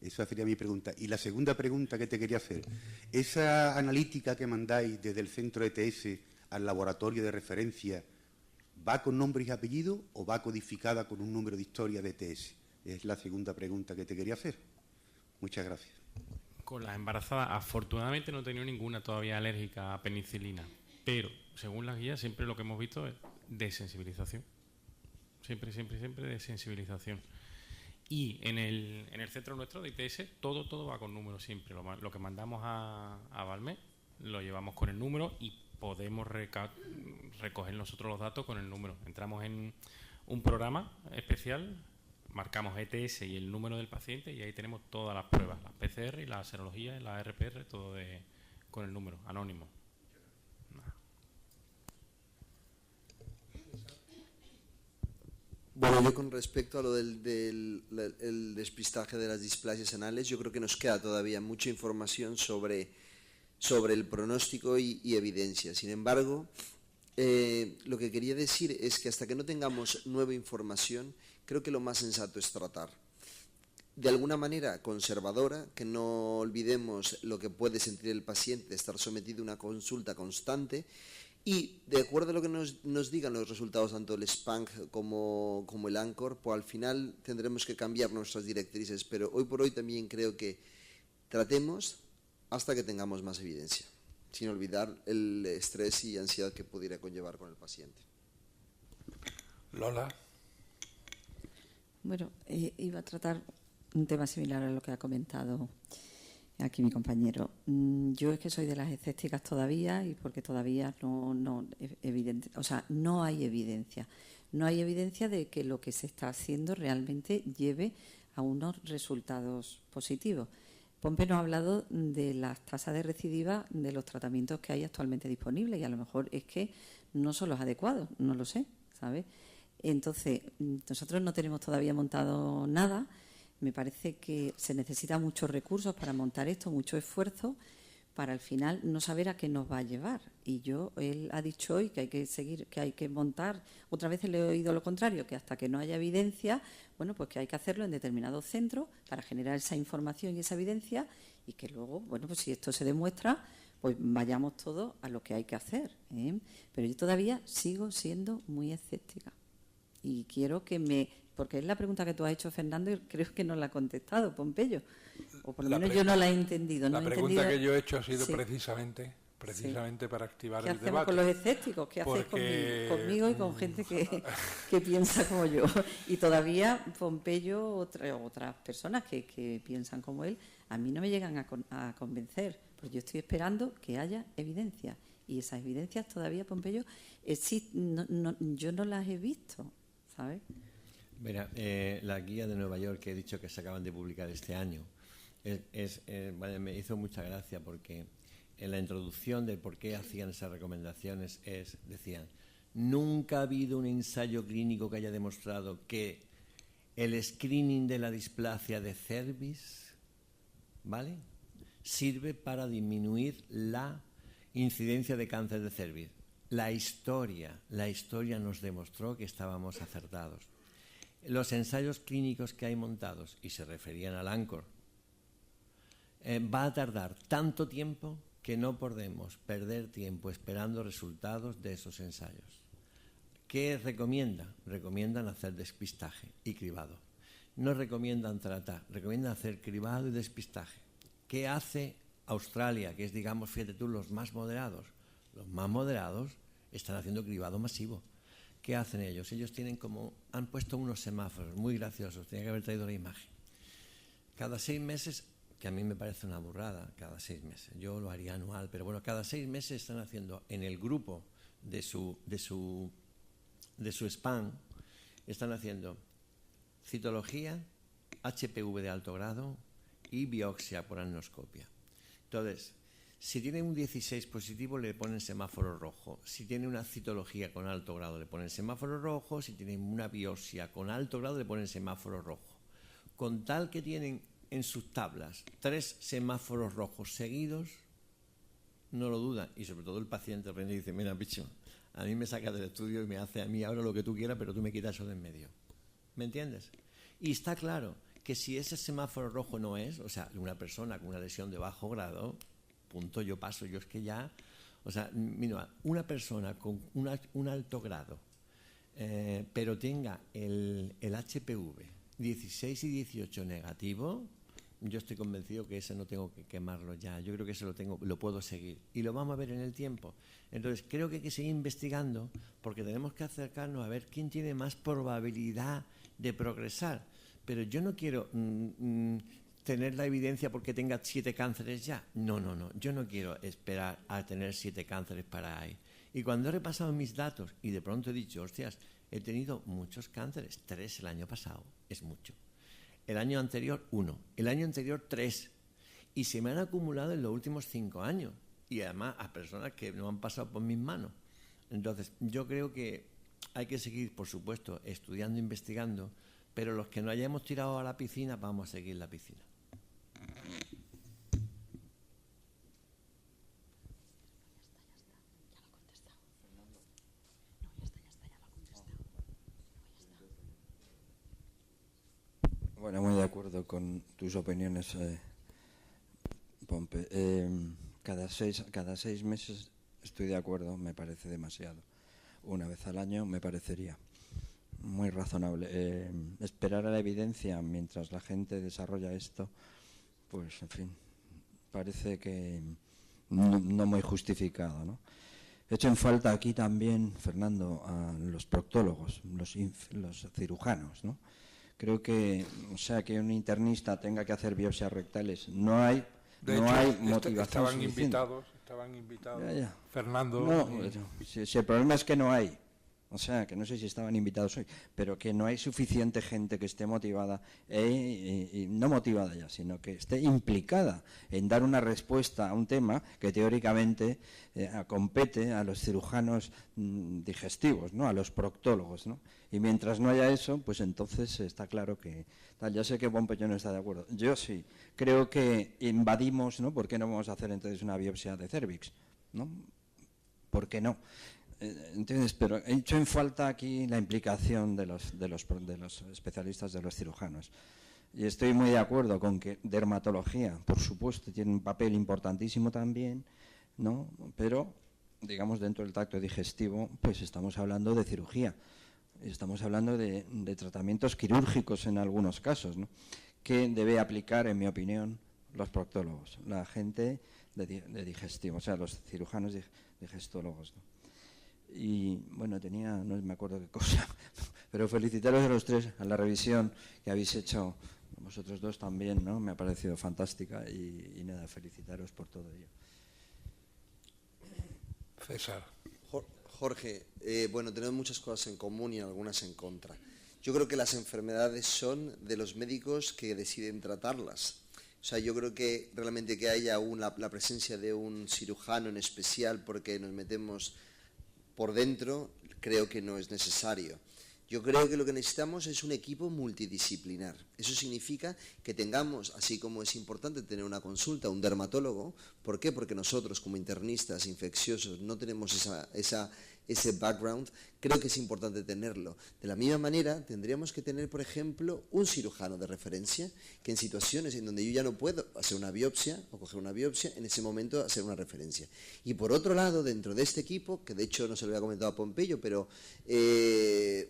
Esa sería mi pregunta. Y la segunda pregunta que te quería hacer. ¿Esa analítica que mandáis desde el centro ETS al laboratorio de referencia va con nombre y apellido o va codificada con un número de historia de ETS? Es la segunda pregunta que te quería hacer. Muchas gracias. Con las embarazadas, afortunadamente no he tenido ninguna todavía alérgica a penicilina, pero según las guías siempre lo que hemos visto es desensibilización. Siempre desensibilización. Y en el centro nuestro de ITS todo va con números siempre. Lo que mandamos a Valmet lo llevamos con el número y podemos recoger nosotros los datos con el número. Entramos en un programa especial, marcamos ETS y el número del paciente y ahí tenemos todas las pruebas, las PCR y las serologías, las RPR, todo con el número, anónimo. Bueno, yo con respecto a lo el despistaje de las displasias anales, yo creo que nos queda todavía mucha información sobre el pronóstico y evidencia. Sin embargo, lo que quería decir es que hasta que no tengamos nueva información, creo que lo más sensato es tratar. De alguna manera conservadora, que no olvidemos lo que puede sentir el paciente de estar sometido a una consulta constante. Y de acuerdo a lo que nos digan los resultados, tanto el SPANC como el ANCHOR, pues al final tendremos que cambiar nuestras directrices. Pero hoy por hoy también creo que tratemos hasta que tengamos más evidencia, sin olvidar el estrés y ansiedad que pudiera conllevar con el paciente. Lola. Bueno, iba a tratar un tema similar a lo que ha comentado aquí mi compañero. Yo es que soy de las escépticas todavía y porque todavía no hay evidencia. No hay evidencia de que lo que se está haciendo realmente lleve a unos resultados positivos. Pompe nos ha hablado de las tasas de recidiva de los tratamientos que hay actualmente disponibles y a lo mejor es que no son los adecuados, no lo sé, ¿sabes? Entonces, nosotros no tenemos todavía montado nada. Me parece que se necesitan muchos recursos para montar esto, mucho esfuerzo, para al final no saber a qué nos va a llevar. Y él ha dicho hoy que hay que seguir, que hay que montar, otra vez le he oído lo contrario, que hasta que no haya evidencia, bueno, pues que hay que hacerlo en determinados centros para generar esa información y esa evidencia y que luego, bueno, pues si esto se demuestra, pues vayamos todos a lo que hay que hacer, ¿eh? Pero yo todavía sigo siendo muy escéptica y quiero porque es la pregunta que tú has hecho, Fernando, y creo que no la ha contestado Pompeyo, o por lo menos yo no la he entendido. La pregunta que yo he hecho ha sido precisamente para activar el debate. ¿Qué hacemos con los escépticos? ¿Qué hacéis conmigo y con gente que piensa como yo? Y todavía Pompeyo, otras personas que piensan como él, a mí no me llegan a convencer, porque yo estoy esperando que haya evidencia. Y esas evidencias todavía, Pompeyo, yo no las he visto, ¿sabes? Mira, la guía de Nueva York que he dicho que se acaban de publicar este año me hizo mucha gracia porque en la introducción de por qué hacían esas recomendaciones decían: nunca ha habido un ensayo clínico que haya demostrado que el screening de la displasia de cervix, ¿vale?, sirve para disminuir la incidencia de cáncer de cervix. La historia nos demostró que estábamos acertados. Los ensayos clínicos que hay montados, y se referían al ANCHOR, va a tardar tanto tiempo que no podemos perder tiempo esperando resultados de esos ensayos. ¿Qué recomiendan? Recomiendan hacer despistaje y cribado. No recomiendan tratar, recomiendan hacer cribado y despistaje. ¿Qué hace Australia, que es, digamos, fíjate tú, los más moderados? Los más moderados están haciendo cribado masivo. ¿Qué hacen ellos? Ellos han puesto unos semáforos muy graciosos, tenía que haber traído la imagen. Cada 6 meses, que a mí me parece una burrada, cada 6 meses, yo lo haría anual, pero bueno, cada 6 meses están haciendo en el grupo de su spam, están haciendo citología, HPV de alto grado y biopsia por anoscopia. Entonces, si tiene un 16 positivo, le ponen semáforo rojo. Si tiene una citología con alto grado, le ponen semáforo rojo. Si tiene una biopsia con alto grado, le ponen semáforo rojo. Con tal que tienen en sus tablas 3 semáforos rojos seguidos, no lo dudan. Y sobre todo el paciente aprende y dice: mira, bicho, a mí me saca del estudio y me hace a mí ahora lo que tú quieras, pero tú me quitas eso de en medio. ¿Me entiendes? Y está claro que si ese semáforo rojo no es, o sea, una persona con una lesión de bajo grado, punto, yo paso, yo es que ya, o sea, mira, una persona con un alto grado, pero tenga el HPV 16 y 18 negativo, yo estoy convencido que ese no tengo que quemarlo ya. Yo creo que ese lo puedo seguir. Y lo vamos a ver en el tiempo. Entonces, creo que hay que seguir investigando porque tenemos que acercarnos a ver quién tiene más probabilidad de progresar. Pero yo no quiero tener la evidencia porque tenga 7 cánceres ya. No. Yo no quiero esperar a tener 7 cánceres para ahí. Y cuando he repasado mis datos y de pronto he dicho, hostias, he tenido muchos cánceres. 3 el año pasado. Es mucho. El año anterior, 1. El año anterior, 3. Y se me han acumulado en los últimos 5 años. Y además a personas que no han pasado por mis manos. Entonces, yo creo que hay que seguir, por supuesto, estudiando, investigando, pero los que no hayamos tirado a la piscina, vamos a seguir la piscina. Bueno, muy de acuerdo con tus opiniones, Pompe. Cada seis meses estoy de acuerdo, me parece demasiado. Una vez al año me parecería muy razonable. Esperar a la evidencia mientras la gente desarrolla esto, pues, en fin, parece que no muy justificado, ¿no? He hecho en falta aquí también, Fernando, a los proctólogos, los cirujanos, ¿no? Creo que, o sea, que un internista tenga que hacer biopsias rectales, no hay motivación estaban invitados. Ya. Fernando. No, si el problema es que no hay. O sea, que no sé si estaban invitados hoy, pero que no hay suficiente gente que esté motivada, y no motivada ya, sino que esté implicada en dar una respuesta a un tema que teóricamente compete a los cirujanos digestivos, ¿no? A los proctólogos, ¿no? Y mientras no haya eso, pues entonces está claro que tal. Ya sé que Pompe no está de acuerdo. Yo sí. Creo que invadimos, ¿no? ¿Por qué no vamos a hacer entonces una biopsia de cérvix? ¿No? ¿Por qué no? ¿Entiendes? Pero he hecho en falta aquí la implicación de los especialistas, de los cirujanos. Y estoy muy de acuerdo con que dermatología, por supuesto, tiene un papel importantísimo también, ¿no? Pero, digamos, dentro del tracto digestivo, pues estamos hablando de cirugía. Estamos hablando de tratamientos quirúrgicos en algunos casos, ¿no? Que debe aplicar, en mi opinión, los proctólogos, la gente de digestivo, o sea, los cirujanos digestólogos, ¿no? Y bueno, no me acuerdo qué cosa, pero felicitaros a los tres a la revisión que habéis hecho vosotros dos también, ¿no? Me ha parecido fantástica y nada, felicitaros por todo ello. César. Jorge, bueno, tenemos muchas cosas en común y algunas en contra. Yo creo que las enfermedades son de los médicos que deciden tratarlas. O sea, yo creo que realmente que haya la presencia de un cirujano en especial porque nos metemos por dentro, creo que no es necesario. Yo creo que lo que necesitamos es un equipo multidisciplinar. Eso significa que tengamos, así como es importante tener una consulta, un dermatólogo. ¿Por qué? Porque nosotros como internistas infecciosos no tenemos ese background. Creo que es importante tenerlo. De la misma manera, tendríamos que tener, por ejemplo, un cirujano de referencia que en situaciones en donde yo ya no puedo hacer una biopsia o coger una biopsia, en ese momento hacer una referencia. Y por otro lado, dentro de este equipo, que de hecho no se lo había comentado a Pompeyo, pero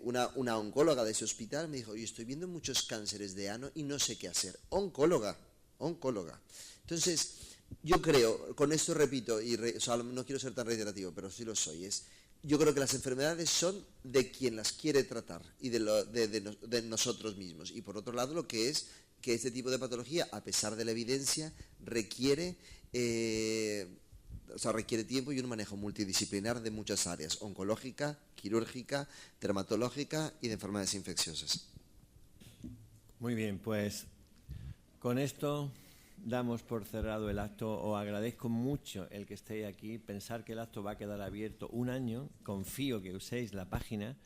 una oncóloga de ese hospital me dijo, oye, estoy viendo muchos cánceres de ano y no sé qué hacer. Oncóloga. Entonces, yo creo, con esto repito, o sea, no quiero ser tan reiterativo, pero sí lo soy, yo creo que las enfermedades son de quien las quiere tratar y de nosotros mismos. Y por otro lado, lo que es que este tipo de patología, a pesar de la evidencia, requiere tiempo y un manejo multidisciplinar de muchas áreas, oncológica, quirúrgica, dermatológica y de enfermedades infecciosas. Muy bien, pues con esto damos por cerrado el acto. Os agradezco mucho el que estéis aquí. Pensar que el acto va a quedar abierto un año. Confío que uséis la página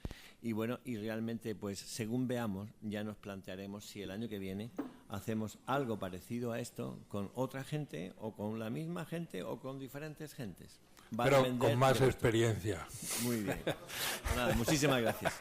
y bueno, y realmente pues según veamos ya nos plantearemos si el año que viene hacemos algo parecido a esto con otra gente o con la misma gente o con diferentes gentes. Pero con más experiencia. Muy bien. Nada, muchísimas gracias.